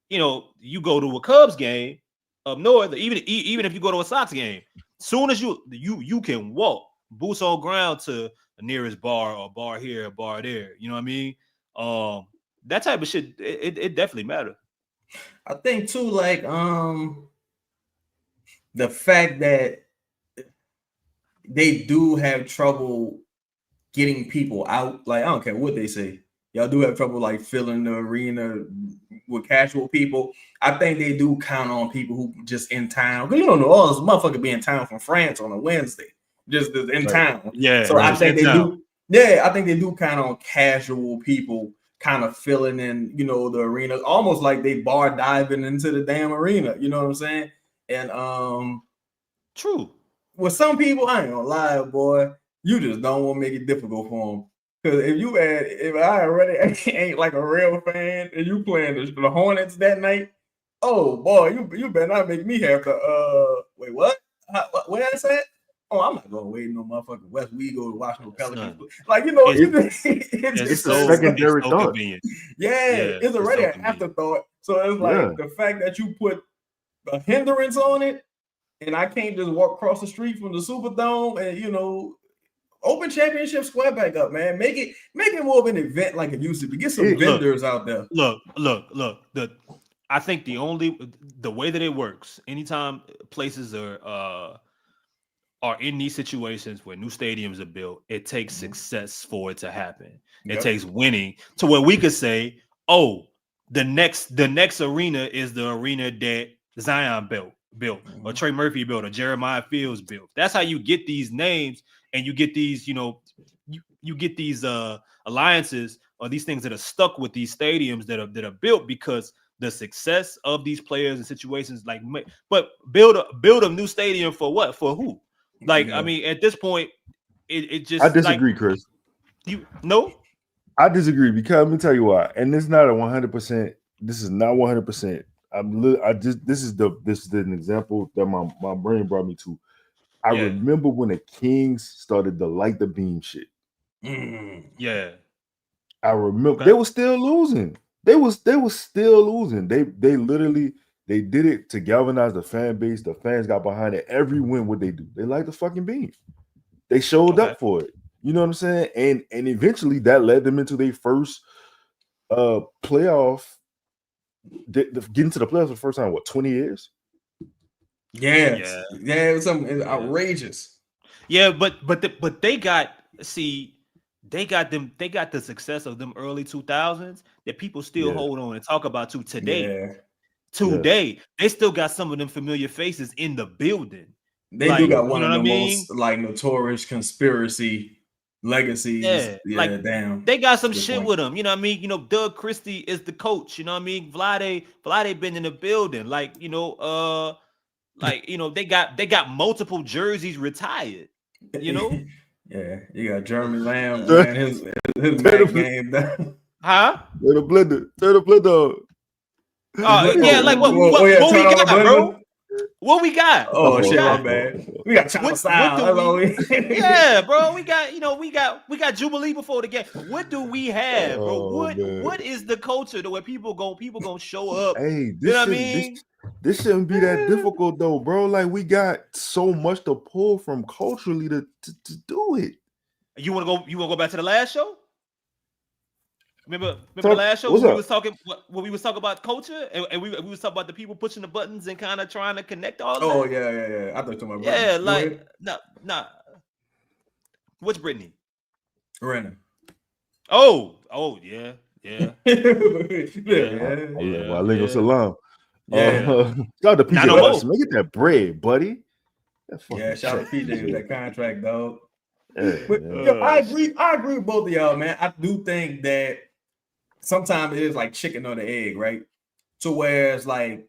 you know, you go to a Cubs game up north, even if you go to a Sox game, soon as you can walk boots on ground to the nearest bar or bar here, or bar there. You know what I mean? That type of shit, it definitely matters. I think too, like the fact that they do have trouble getting people out. Like I don't care what they say, y'all do have trouble like filling the arena with casual people. I think they do count on people who just in town, because you don't know all this motherfucker be in town from France on a Wednesday, just in town. Yeah. So I think they do. Yeah, I think they do count on casual people kind of filling in, you know, the arena, almost like they bar diving into the damn arena. You know what I'm saying? And true. With some people, I ain't gonna lie, boy, you just don't want to make it difficult for them. Because if I already ain't like a real fan and you playing the Hornets that night, oh boy, you better not make me have to wait, what? What I said? Oh, I'm not gonna wait no motherfucking West. We go to watch no Pelicans. Like, you know, it's a secondary thought. It's already an afterthought. So it's like the fact that you put a hindrance on it, and I can't just walk across the street from the Superdome and, you know, open championship square back up, man. Make it more of an event like it used to be. Get some vendors out there. Look. I think the way that it works, anytime places are in these situations where new stadiums are built, it takes success for it to happen. It takes winning to where we could say, oh, the next arena is the arena that Zion built, or Trey Murphy built, or Jeremiah Fields built. That's how you get these names, and you get these, you know, you get these alliances or these things that are stuck with these stadiums that are built because the success of these players and situations. Like, but build a new stadium for what? For who? Like, I mean, at this point, it just. I disagree, Chris. You know, I disagree because let me tell you why. And it's not a 100%. This is not 100%. This is an example that my brain brought me to. I remember when the Kings started the light the beam shit. Yeah. I remember they were still losing. They was still losing. They literally did it to galvanize the fan base. The fans got behind it. Every win, what they do, they like the fucking beam. They showed up for it. You know what I'm saying? And eventually that led them into their first playoff. Getting to the playoffs for the first time, what, 20 years? Yeah, it was something outrageous. Yeah, but they got the success of them early 2000s that people still hold on and talk about to today. Today, they still got some of them familiar faces in the building. They do got one of the most like notorious conspiracy legacies. Damn. They got some shit with them. You know what I mean? You know, Doug Christie is the coach. You know what I mean? Vlade been in the building. Like, you know, they got multiple jerseys retired. You know? Yeah, you got Jeremy Lamb and his back game down. Huh? Turn the blender. Yeah, like what we got, bro? What we got? Oh shit, my bad. We got Chopper Style. Yeah, bro. We got Jubilee before the game. What do we have, bro? What is the culture to where people gonna show up? Hey, you know what I mean? This shouldn't be that difficult though, bro. Like we got so much to pull from culturally to do it. You wanna go back to the last show? Remember Talk- last show what's when up? we was talking about culture and we was talking about the people pushing the buttons and kind of trying to connect all that. Oh yeah. I thought you were talking about Yeah, Brittany. like nah. What's Brittany? Renner. Oh yeah. Yeah. Well, Alaikum salam. Yeah. Shout out to Not PJ no more. Washington. Man, get that bread, buddy. That fucking Yeah, shout out to check. PJ with that contract, dog. Yeah, But man. yeah, I agree with both of y'all, man. I do think that sometimes it is like chicken or the egg, right? To where it's like,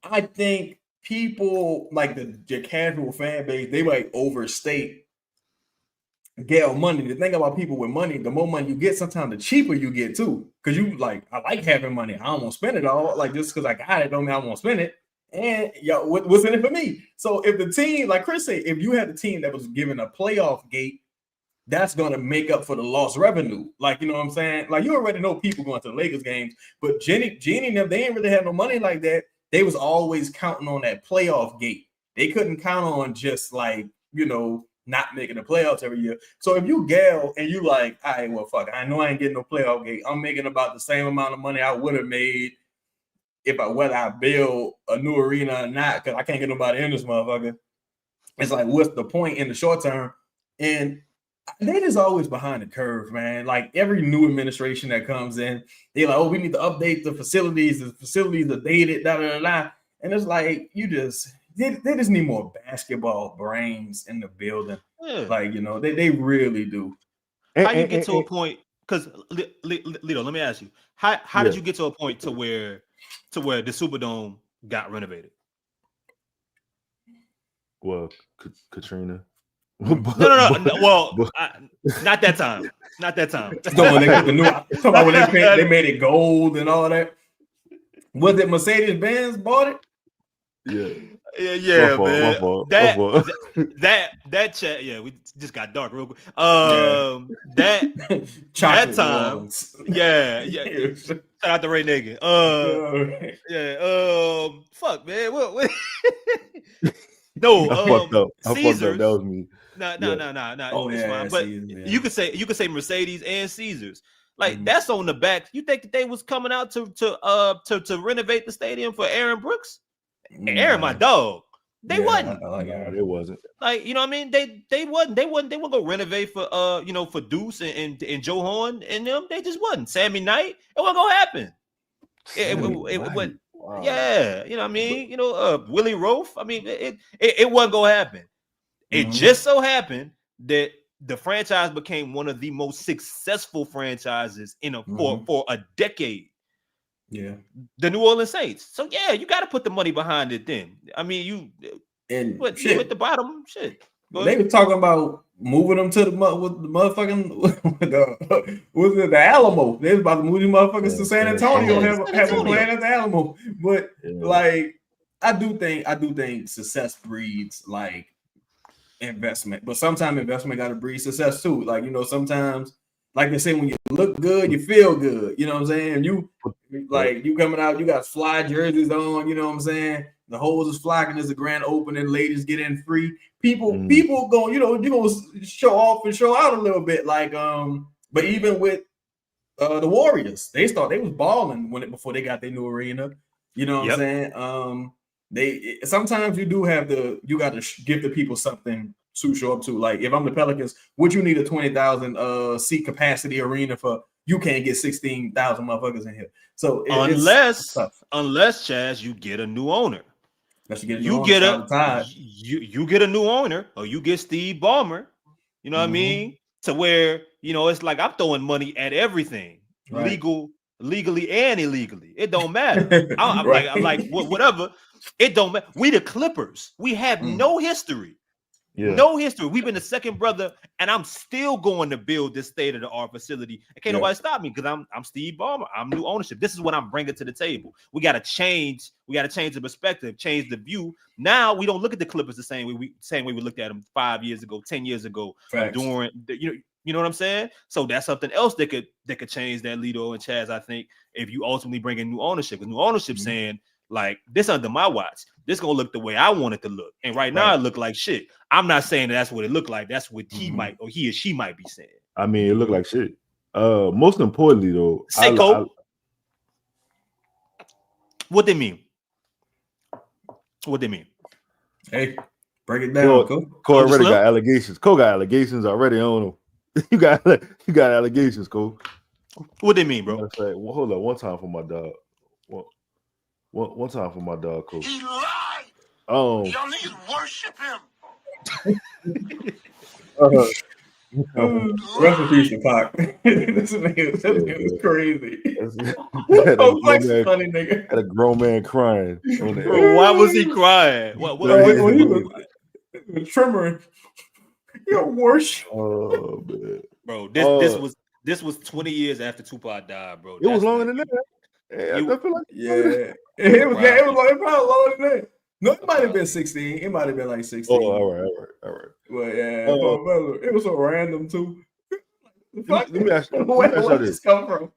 I think people like the casual fan base, they like overstate Gale money. The thing about people with money, the more money you get, sometimes the cheaper you get too. Because you like, I like having money. I don't want to spend it all. Like just because I got it, don't mean I won't spend it. And yo, what's in it for me? So if the team, like Chris said, if you had a team that was given a playoff gate, that's gonna make up for the lost revenue. Like, you know what I'm saying? Like you already know people going to the Lakers games, but Jeannie and them, they ain't really have no money like that. They was always counting on that playoff gate. They couldn't count on just like, you know, not making the playoffs every year. So if you Gale and you like, all right, well, fuck, I know I ain't getting no playoff gate. I'm making about the same amount of money I would have made whether I build a new arena or not, because I can't get nobody in this motherfucker. It's like, what's the point in the short term? And they just always behind the curve, man. Like every new administration that comes in, they're like, oh, we need to update the facilities. The facilities are dated, And it's like, they just need more basketball brains in the building. Yeah. Like, you know, they really do. How you get to a point? Because Lito, let me ask you, how did you get to a point to where the Superdome got renovated? Well, Katrina. No. Well, not that time. Not that time. So when they got the new, talking about when they made it gold and all that. Was it Mercedes-Benz bought it? Yeah, man. My fault. That chat, yeah, we just got dark real quick. That time, yeah. Shout out to Ray Nagin. Fuck, man. What? No, I fucked up. Caesars. That was me. No. Oh, It's yeah, fine. But Caesars, you could say Mercedes and Caesars. Like that's on the back. You think that they was coming out to renovate the stadium for Aaron Brooks? Aaron, my dog. They wasn't. It wasn't. Like, you know what I mean? They wasn't gonna renovate for for Deuce and Joe Horn and them. They just wasn't. Sammy Knight, it wasn't gonna happen. It went. Wow. Yeah, you know what I mean? You know, Willie Roaf. I mean, it wasn't gonna happen. It just so happened that the franchise became one of the most successful franchises for a decade. Yeah, the New Orleans Saints. So yeah, you got to put the money behind it. Then I mean, you at the bottom. Shit, they were talking about moving them to the motherfucking was it the Alamo? They was about to move these motherfuckers to San Antonio and have them playing at the Alamo. But like, I do think success breeds like investment, but sometimes investment got to breed success too. Like, you know, sometimes, like they say, when you look good, you feel good. You know what I'm saying? You coming out, you got fly jerseys on. You know what I'm saying? The hoes is flocking. There's a grand opening. Ladies get in free. People going. You know, you're gonna show off and show out a little bit. Like, but even with the Warriors, they was balling before they got their new arena. You know what I'm saying? They sometimes you got to give the people something to show up to. Like, if I'm the Pelicans, would you need a 20,000 seat capacity arena for? You can't get 16,000 motherfuckers in here. So unless Chaz, you get a new owner. You get a new owner, or you get Steve Ballmer. You know what I mean? To where, you know, it's like I'm throwing money at everything, legally and illegally. It don't matter. I'm like whatever. It don't matter. We the Clippers. We have no history. Yeah. No history. We've been the second brother, and I'm still going to build this state-of-the-art facility. And can't nobody stop me because I'm Steve Ballmer. I'm new ownership. This is what I'm bringing to the table. We got to change. We got to change the perspective, change the view. Now we don't look at the Clippers the same way we looked at them 5 years ago, 10 years ago. During you know what I'm saying? So that's something else that could change that, Lito and Chaz. I think if you ultimately bring in new ownership, because new ownership saying, like, this under my watch, this gonna look the way I want it to look. And right now it look like shit. I'm not saying that's what it looked like. That's what he might or he or she might be saying. I mean, it looked like shit. Most importantly, though, Say, Cole. What they mean? What they mean? Hey, break it down, Cole Cole already Slim? got allegations. Cole got allegations already on him. you got allegations, Cole. What they mean, bro? Matter of fact, hold on. One time for my dog. One time for my dog, Cole. He lied. Y'all niggas worship him. Rest in peace to Pac. This nigga was crazy. Flex is funny, nigga. Had a grown man crying. Bro, why was he crying? What when he was trembling. Your worship. Oh man, bro, this was 20 years after Tupac died, bro. It was longer than that. I feel like it was probably longer than that. No, it might have been 16. It might have been like 16. Oh, all right. Well, yeah, it was so random too. Let me ask you Where did this come from?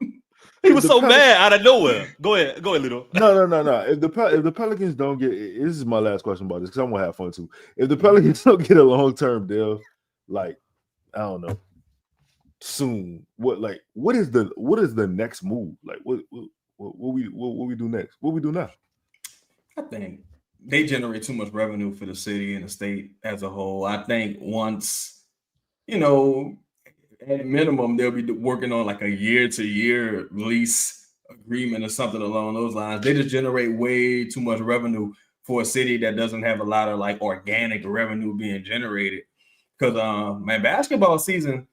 He was so mad out of nowhere. Go ahead, little. No. If the Pelicans don't get, this is my last question about this because I'm gonna have fun too. If the Pelicans don't get a long-term deal, like I don't know, soon, what is the next move? Like what we do next? What we do now? I think they generate too much revenue for the city and the state as a whole. I think once, at minimum, they'll be working on like a year-to-year lease agreement or something along those lines. They just generate way too much revenue for a city that doesn't have a lot of like organic revenue being generated. Because man, basketball season,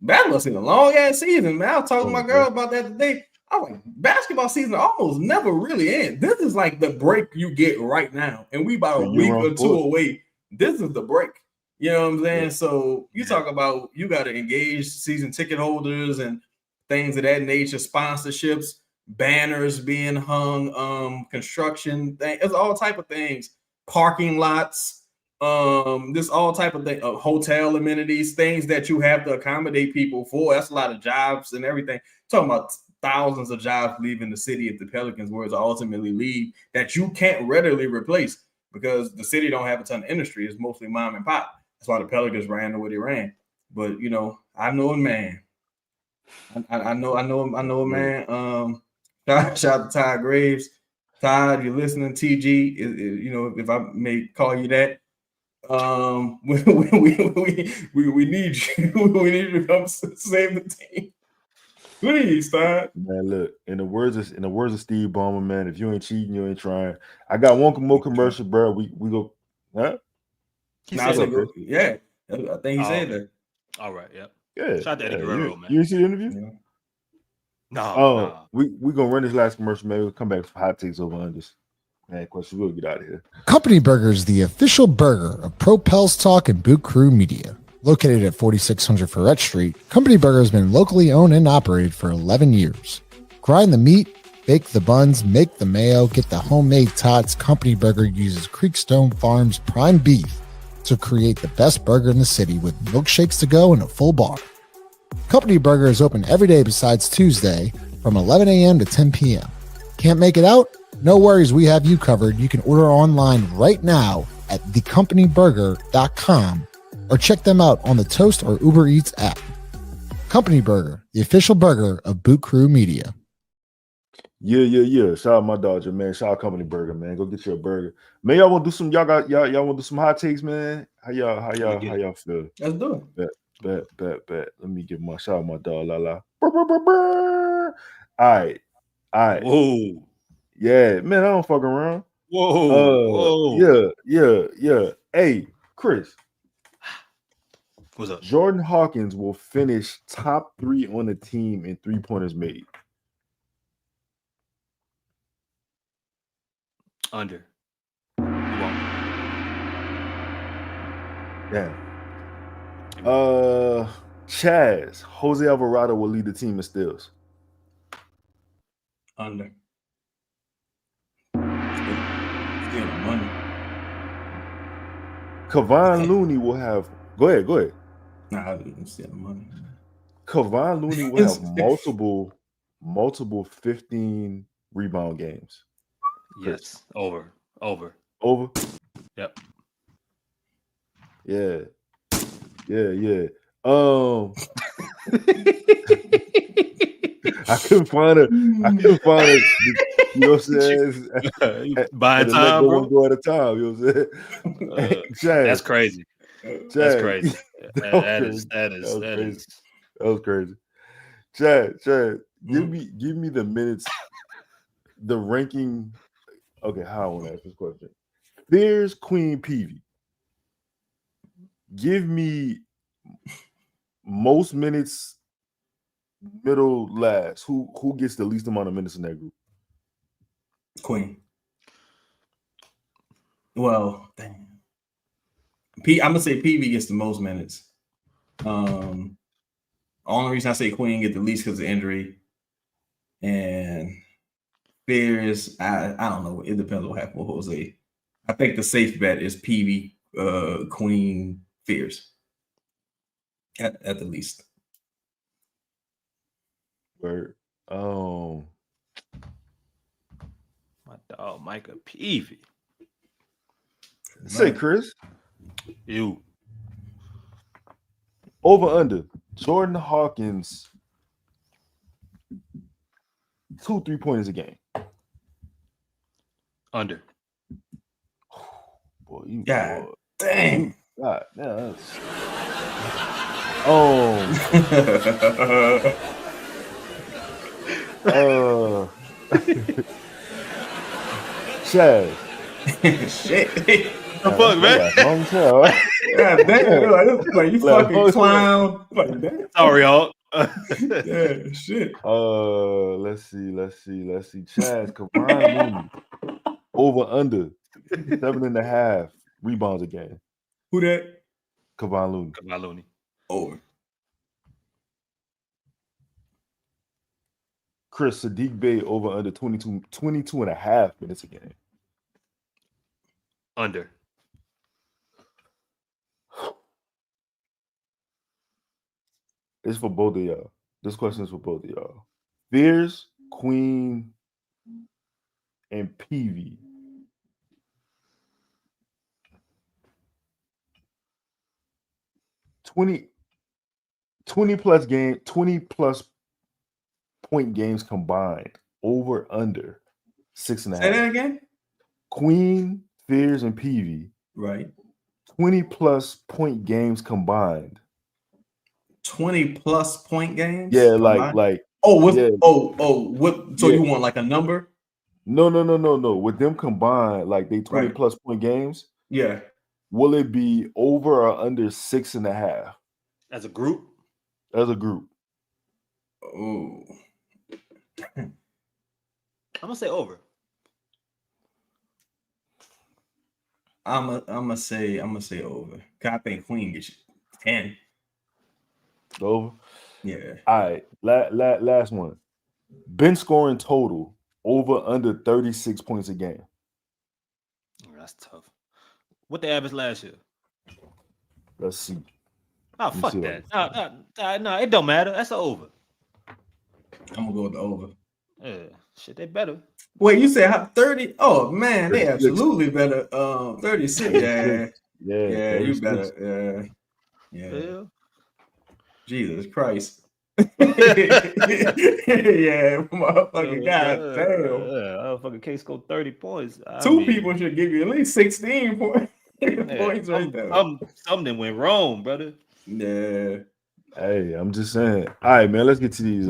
a long ass season, man. I was talking to my girl about that today. I was like, basketball season almost never really ends. This is like the break you get right now. And we about a week or two away. This is the break. You know what I'm saying? Yeah. So you talk about you got to engage season ticket holders and things of that nature, sponsorships, banners being hung, construction, there's all type of things, parking lots, there's all type of things, hotel amenities, things that you have to accommodate people for. That's a lot of jobs and everything. Talking about thousands of jobs leaving the city if the Pelicans were to ultimately leave that you can't readily replace because the city don't have a ton of industry. It's mostly mom and pop. That's why the Pelicans ran the way they ran. But I know a man. I know a man. Shout out to Todd Graves. Todd, you're listening. TG, if I may call you that. We need you. We need you to come save the team. Please, Todd. Man, look, in the words of Steve Ballmer, man, if you ain't cheating, you ain't trying. I got one more commercial, bro. We go, huh? Yeah, I think he said that. All right, yeah. Shout out to Eddie Guerrero, man. You didn't see the interview? Yeah. No. We gonna run this last commercial. Maybe we'll come back for hot takes over unders. Man, question. We'll get out of here. Company Burger is the official burger of Pro Pels Talk and Boot Crew Media. Located at 4600 Ferret Street, Company Burger has been locally owned and operated for 11 years. Grind the meat, bake the buns, make the mayo, get the homemade tots. Company Burger uses Creekstone Farms prime beef to create the best burger in the city with milkshakes to go and a full bar. Company Burger is open every day besides Tuesday from 11 a.m. to 10 p.m. Can't make it out? No worries, we have you covered. You can order online right now at thecompanyburger.com or check them out on the Toast or Uber Eats app. Company Burger, the official burger of Boot Crew Media. Yeah. Shout out my dog, man. Shout out Company Burger, man. Go get you a burger. Man, y'all want to do some? Y'all want to do some hot takes, man? How y'all feel? Let's do it. Bet. Let me give my shout out my dog, Lala. All right. Whoa. Yeah, man, I don't fuck around. Whoa. Yeah. Hey, Chris. What's up? Jordan Hawkins will finish top 3 on the team in 3-pointers made. Under. Yeah. Chaz, Jose Alvarado will lead the team in steals. Under. Still money. Kevon Looney will have. Go ahead. Nah, I'm still money. Kevon Looney will have multiple 15 rebound games. Yes. Over. Yep. Yeah. I couldn't find it. I couldn't find it. You know what I'm saying? You buying And to let time, go bro. one go at a time. You know what I'm saying? Chad, That's crazy. Chad, That's crazy. that was That crazy. is. That was crazy. Chad, Mhm. give me the minutes, the ranking. Okay, how I want to ask this question. There's Queen Peavy. Give me most minutes, middle, last. Who gets the least amount of minutes in that group? Queen. Well, damn. I'm gonna say PV gets the most minutes. Only reason I say Queen get the least because of injury, and Bears. I don't know. It depends on what happens with Jose. I think the safe bet is PV, Queen, Fears at the least. Word. My dog Micah Peavy. Say, Chris. You. Over under. Jordan Hawkins 2 3-pointers a game. Under. Boy, you God boy. dang. God, yeah, Chad. Shit. The fuck, man? Long tail. God damn. Like, you fucking clown. Like that. Sorry, y'all. Yeah, shit. Let's see. Chaz, Kevon Looney. Over under 7.5 rebounds a game. Who that? Kevon Looney. Kevon Looney. Over. Chris Sadiq Bey over under 22.5 minutes a game. Under. It's for both of y'all. This question is for both of y'all. Fears, Queen, and PV. $20 plus point games combined. Over under 6.5. Say that again. Queen, Fears, and PV. Right. 20 plus point games combined. 20 plus point games. Yeah, combined? like. Oh, what? Yeah. What? So you want like a number? No. With them combined, like they 20 plus point games. Yeah. Will it be over or under 6.5? As a group? As a group. Oh. I'm gonna say over. I'm gonna say over. Cause I think Queen gets you 10. Over. Yeah. All right. Last one. Bench scoring total over under 36 points a game. That's tough. What the average last year? Let's see. Oh, fuck that. No, it don't matter. That's an over. I'm gonna go with the over. Yeah, shit, they better. Wait, you said 30? Oh man, they 36. absolutely better. 36. Yeah, you 36. better. Yeah. Jesus Christ. Yeah, motherfucking goddamn. Motherfucking case go 30 points. Two people should give you at least 16 points right there. Something went wrong, brother. Yeah. Hey, I'm just saying. All right, man. Let's get to these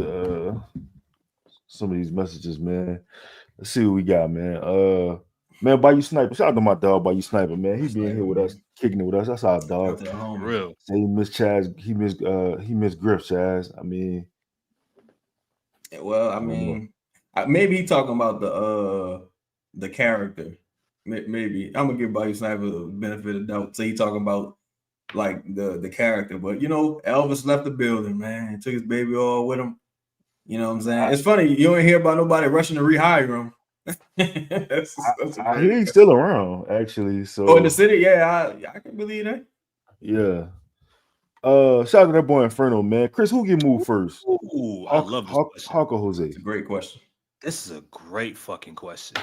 some of these messages, man. Let's see what we got, man. Man, Bayou Sniper. Shout out to my dog, Bayou Sniper, man. He being here with us, kicking it with us. That's our dog. Real. Say he missed Chaz. He missed Griff, Chaz. I mean, well, I mean, maybe he talking about the character. Maybe I'm gonna give Bayou Sniper the benefit of the doubt. So he talking about like the character, but Elvis left the building, man. He took his baby all with him. You know what I'm saying? It's funny, you don't hear about nobody rushing to rehire him. that's I hear he's still around, actually. So in the city, yeah, I can believe that. Yeah. Shout out to that boy Inferno, man. Chris, who get moved first? Ooh, I love this question. Hawk or Jose? It's a great question. This is a great fucking question.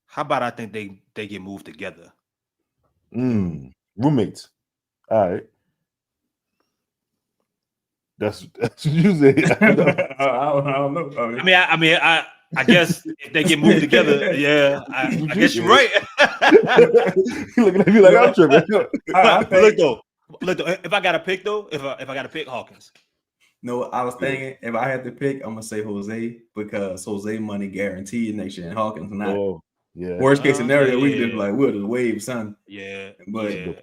How about I think they get moved together? Roommates. All right. That's what you say. I don't know. I guess if they get moved together, yeah, I guess you're right. You looking at me like I'm tripping. But look though, if I got to pick though, if I got to pick Hawkins. No, I was thinking if I had to pick, I'm gonna say Jose because Jose money guaranteed next year and Hawkins not. Oh, yeah. Worst case scenario, we yeah. just like we're the wave, son. Yeah, But yeah.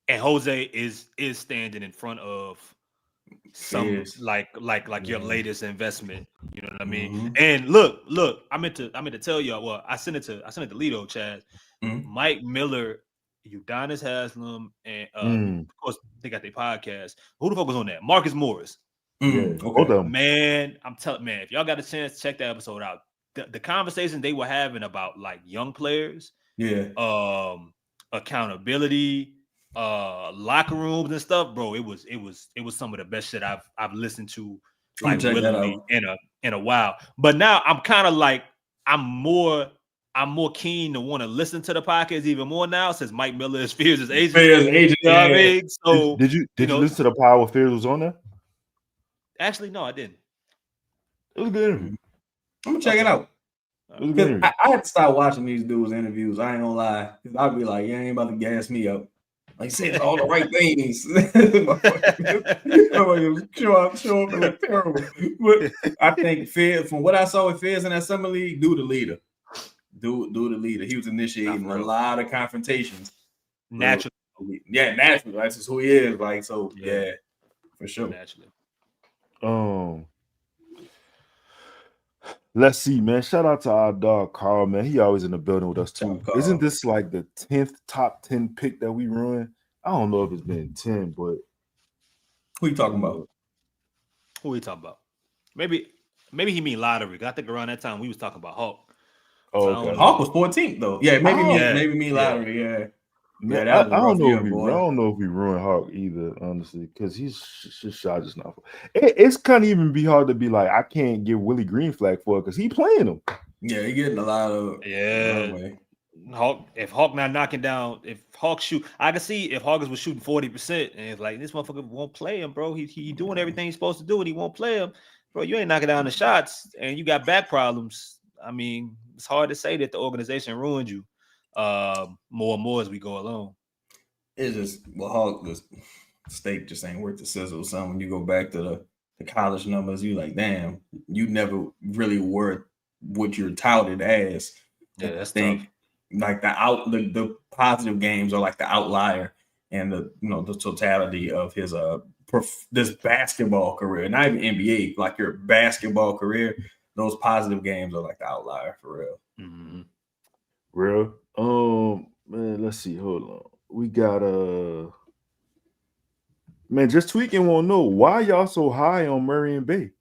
And Jose is standing in front of some like your latest investment. You know what I mean? Mm-hmm. And look, I meant to tell y'all. Well, I sent it to Lido, Chad. Mm-hmm. Mike Miller, Udonis Haslam, and of course they got their podcast. Who the fuck was on that? Marcus Morris. Mm-hmm. Okay. Man, I'm telling if y'all got a chance, check that episode out. The conversation they were having about like young players, accountability, locker rooms and stuff, bro. It was some of the best shit I've listened to like willingly in a while. But now I'm kind of like I'm more keen to want to listen to the podcast even more now since Mike Miller is Fears' agent. You know what I mean? So did you listen to the Power Fears was on there? Actually, no, I didn't. It was a good interview. I'm gonna check it out. I had to start watching these dudes' interviews. I ain't gonna lie, because I'd be like, "Yeah, ain't about to gas me up." Like, say all the right things. show up and look terrible. But I think Fizz, from what I saw with Fizz in that summer league, do the leader. He was initiating a lot of confrontations. Naturally. Yeah, naturally. That's just who he is. Like, so yeah, for sure. Naturally. Let's see, man. Shout out to our dog Carl, man. He always in the building with us too. Isn't this like the 10th top 10 pick that we run? I don't know if it's been 10, but who you talking about? Maybe he mean lottery. I think around that time we was talking about Hawk. Oh, okay. Hawk was 14th though. Yeah, maybe me lottery. Yeah. Man, I don't know if we ruin Hawk either, honestly, because his shot just not. It's kind of even be hard to be like, I can't give Willie Green flag for it because he playing him. Yeah, he getting a lot of Hawk. If Hawk not knocking down, if Hawk shoot, I can see if Hawkins was shooting 40%, and it's like this motherfucker won't play him, bro. He doing everything he's supposed to do, and he won't play him, bro. You ain't knocking down the shots, and you got back problems. I mean, it's hard to say that the organization ruined you. More and more as we go along. It's just Hawk, the steak just ain't worth the sizzle. So when you go back to the college numbers, you like, damn, you never really were what you're touted as. Yeah, that's tough. Like the positive games are like the outlier, and the totality of his this basketball career, not even NBA, like your basketball career, those positive games are like the outlier for real. Mm-hmm. Real. Man, let's see. Hold on. We got man, just tweaking won't know why y'all so high on Murray and Bay.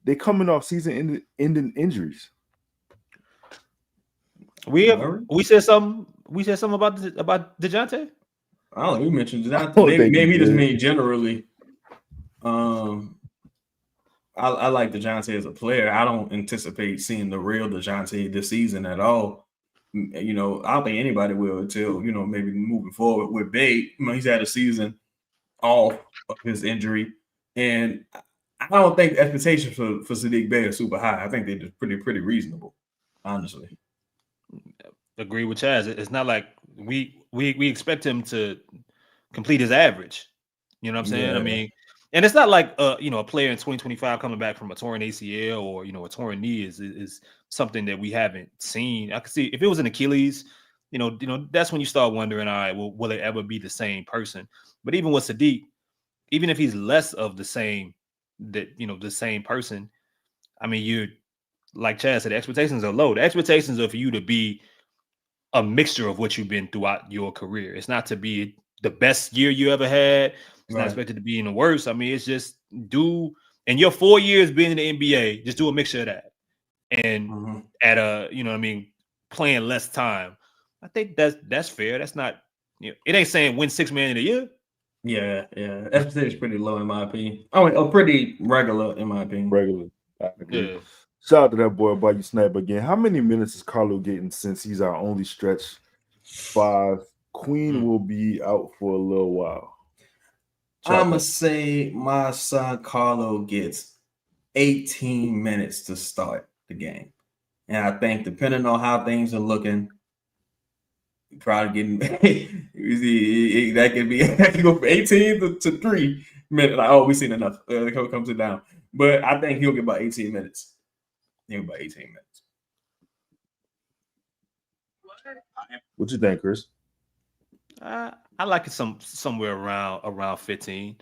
They coming off season ending injuries. We said something. We said something about DeJounte. I don't know. You mentioned DeJounte. Maybe he just mean generally. I like DeJounte as a player. I don't anticipate seeing the real DeJounte this season at all. I don't think anybody will until, maybe moving forward with Bay. He's had a season off of his injury. And I don't think the expectations for Sadiq Bey are super high. I think they're just pretty reasonable, honestly. Agree with Chaz. It's not like we expect him to complete his average. You know what I'm saying? Yeah. I mean, and it's not like a player in 2025 coming back from a torn ACL or a torn knee is something that we haven't seen. I could see if it was an Achilles, that's when you start wondering, all right, well, will it ever be the same person? But even with Sadiq, even if he's less of the same person, I mean, you're like Chad said, the expectations are low. The expectations are for you to be a mixture of what you've been throughout your career. It's not to be the best year you ever had. It's not expected to be in the worst. I mean, it's just in your 4 years being in the NBA, just do a mixture of that. And at playing less time. I think that's fair. That's not, it ain't saying win $6 million a year. Yeah. Expectation is pretty low in my opinion. Pretty regular in my opinion. Regular. Yeah. Shout out to that boy by you snap again. How many minutes is Carlo getting since he's our only stretch 5? Queen will be out for a little while. I'm gonna say my son Carlo gets 18 minutes to start the game, and I think depending on how things are looking, probably getting that could be that could go from 18 to 3 minutes. Like, oh, we've seen enough. Comes it down, but I think he'll get about 18 minutes. He'll get about 18 minutes. What you think, Chris? I like it somewhere around 15,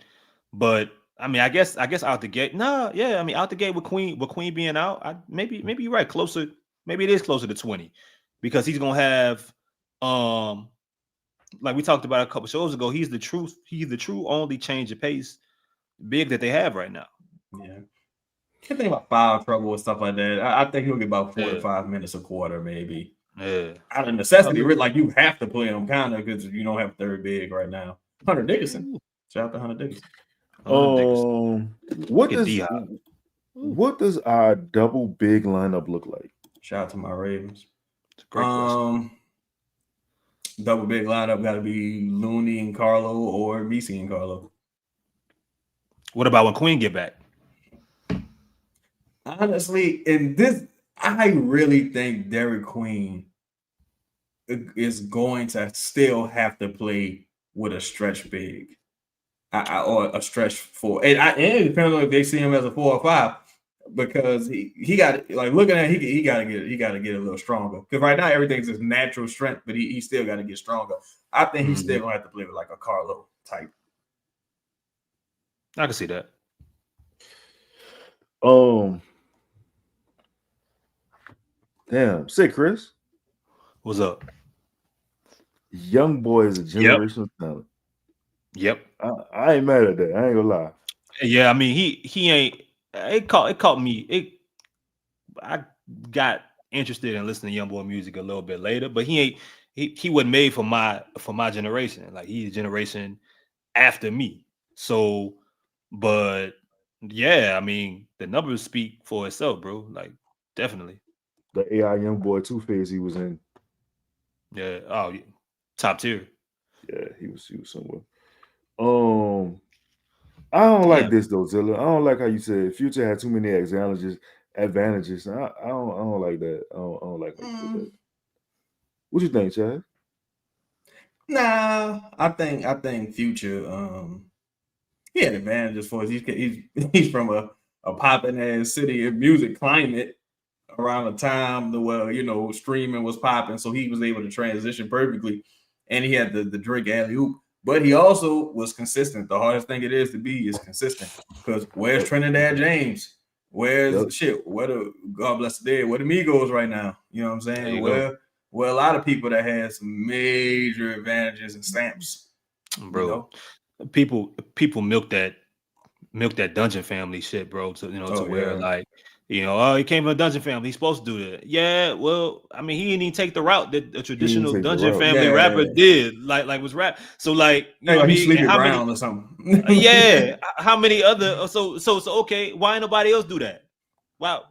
but I mean, I guess out the gate. No, yeah, I mean, out the gate with Queen being out, maybe you're right. Closer, maybe it is closer to 20, because he's gonna have, like we talked about a couple shows ago, he's the true only change of pace big that they have right now. Yeah, can't think about foul trouble and stuff like that. I think he'll get about 45 minutes a quarter, maybe. Yeah, Out of necessity, like you have to play him kind of because you don't have third big right now. Hunter Dickinson, shout out to Hunter Dickinson. What does our double big lineup look like? Shout out to my Ravens. Great question. Double big lineup got to be Looney and Carlo or VC and Carlo. What about when Queen get back? Honestly, in this, I really think Derek Queen is going to still have to play with a stretch big, or a stretch 4. And it depends on if they see him as a 4 or 5, because he got, like, looking at he got to get a little stronger, because right now everything's just natural strength, but he still got to get stronger. I think he's still gonna have to play with like a Carlo type. I can see that. Damn, say Chris. What's up? Young boy is a generational talent. Yep. I ain't mad at that. I ain't gonna lie. Yeah, I mean he ain't. It caught me. I got interested in listening to young boy music a little bit later, but he wasn't made for my generation. Like, he's a generation after me. So, but yeah, I mean, the numbers speak for itself, bro. Like, definitely. The AI young boy 2 phase he was in. Yeah. Oh, yeah. Top tier. Yeah, he was somewhere. I don't like this though, Zilla. I don't like how you said Future had too many advantages. I don't like that. I don't like how you said that. What you think, Chad? Nah, I think Future he had advantages for us. He's from a popping ass city of music climate around the time where streaming was popping, so he was able to transition perfectly, and he had the Drake alley-oop. But he also was consistent. The hardest thing it is to be is consistent. Because where's Trinidad James? Where's where the God bless the dead? Where the Migos right now? You know what I'm saying? Where a lot of people that had some major advantages and stamps, bro. People milk that Dungeon Family shit, bro. To where like, he came from a Dungeon Family. He's supposed to do that. Yeah, well, I mean, he didn't even take the route that a traditional Dungeon Family rapper did. Like was rap. So like, you know what I mean? Sleepy Brown or something. Yeah. How many other? So okay. Why nobody else do that? Why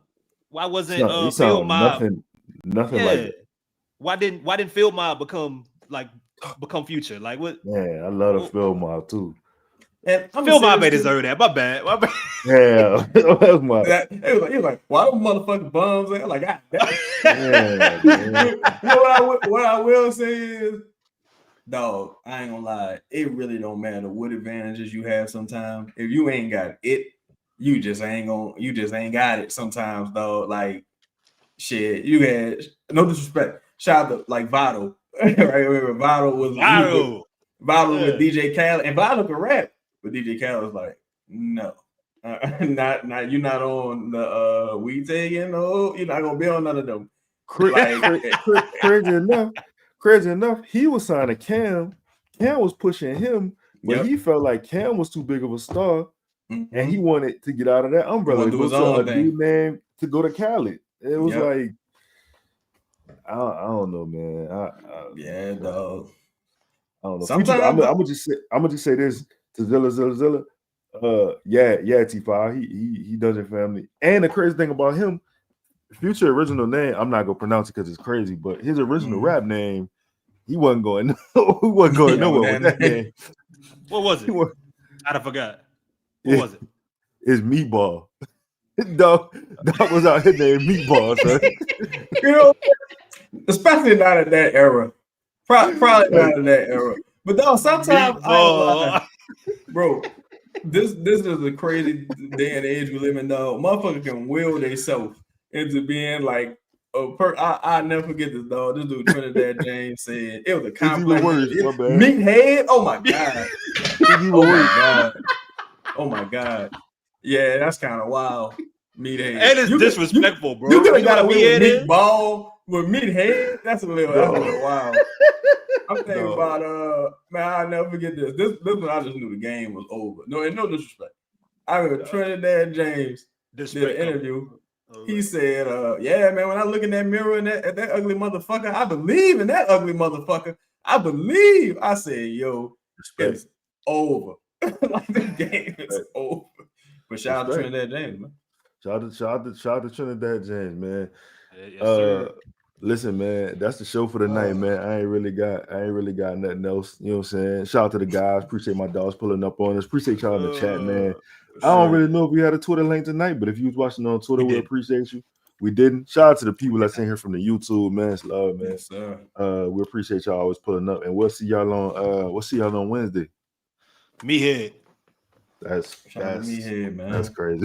wasn't Field Mob? Nothing like that. Why didn't Field Mob become Future? Like, what? Man, I love the Field Mob too. And Phil Mob may deserve that. My bad. Yeah, that's my. He was like, why them motherfucking bums? I'm like, God damn. What I will say is, dog, I ain't gonna lie. It really don't matter what advantages you have sometimes. If you ain't got it, you just ain't got it sometimes, dog. Like, shit, you had, no disrespect, shout out to like Votto. Right? Votto was with DJ Khaled, and Votto could rap. But DJ Khaled was like, no, not you're not on the we take you're not gonna be on none of them. Crazy enough, he was signing Cam. Cam was pushing him, but he felt like Cam was too big of a star, and he wanted to get out of that umbrella. Do his own thing. Man, to go to Khaled. It was like, I don't know, man. Dog. I don't know. Sometimes I'm gonna just say this to Zilla. T5. He does it, family. And the crazy thing about him, Future original name, I'm not gonna pronounce it because it's crazy, but his original rap name, he wasn't going nowhere with that name. What was it? I forgot. What was it? It's Meatball. Dog was out here named Meatball, son. You know, especially not in that era. Probably not in that era. But though sometimes I ain't lying. Bro, this is a crazy day and age we live in, dog. Motherfucker can will themselves into being like I never forget this, dog. This dude Trinidad James said it was a complex meathead. Oh my god. Oh my god. Yeah, that's kind of wild. Meathead. And it's disrespectful, bro. You could have got away with meatball with meathead. That's a little wild. I'm thinking about man, I'll never forget this. This one I just knew the game was over. No disrespect. I remember Trinidad James did an interview. He said, yeah, man, when I look in that mirror and at that ugly motherfucker, I believe in that ugly motherfucker. I believe. I said, yo, it's over. Like the game is over. But shout out to Trinidad James, man. Shout out to Trinidad James, man. Yes, listen, man, that's the show for the night, man. I ain't really got nothing else. You know what I'm saying? Shout out to the guys. Appreciate my dogs pulling up on us. Appreciate y'all in the chat, man. I don't really know if we had a Twitter link tonight, but if you was watching on Twitter, we appreciate you. We didn't. Shout out to the people that's in here from the YouTube, man. It's love, man. Yes, sir. We appreciate y'all always pulling up, and we'll see y'all on Wednesday. Meathead. That's meathead, man. That's crazy.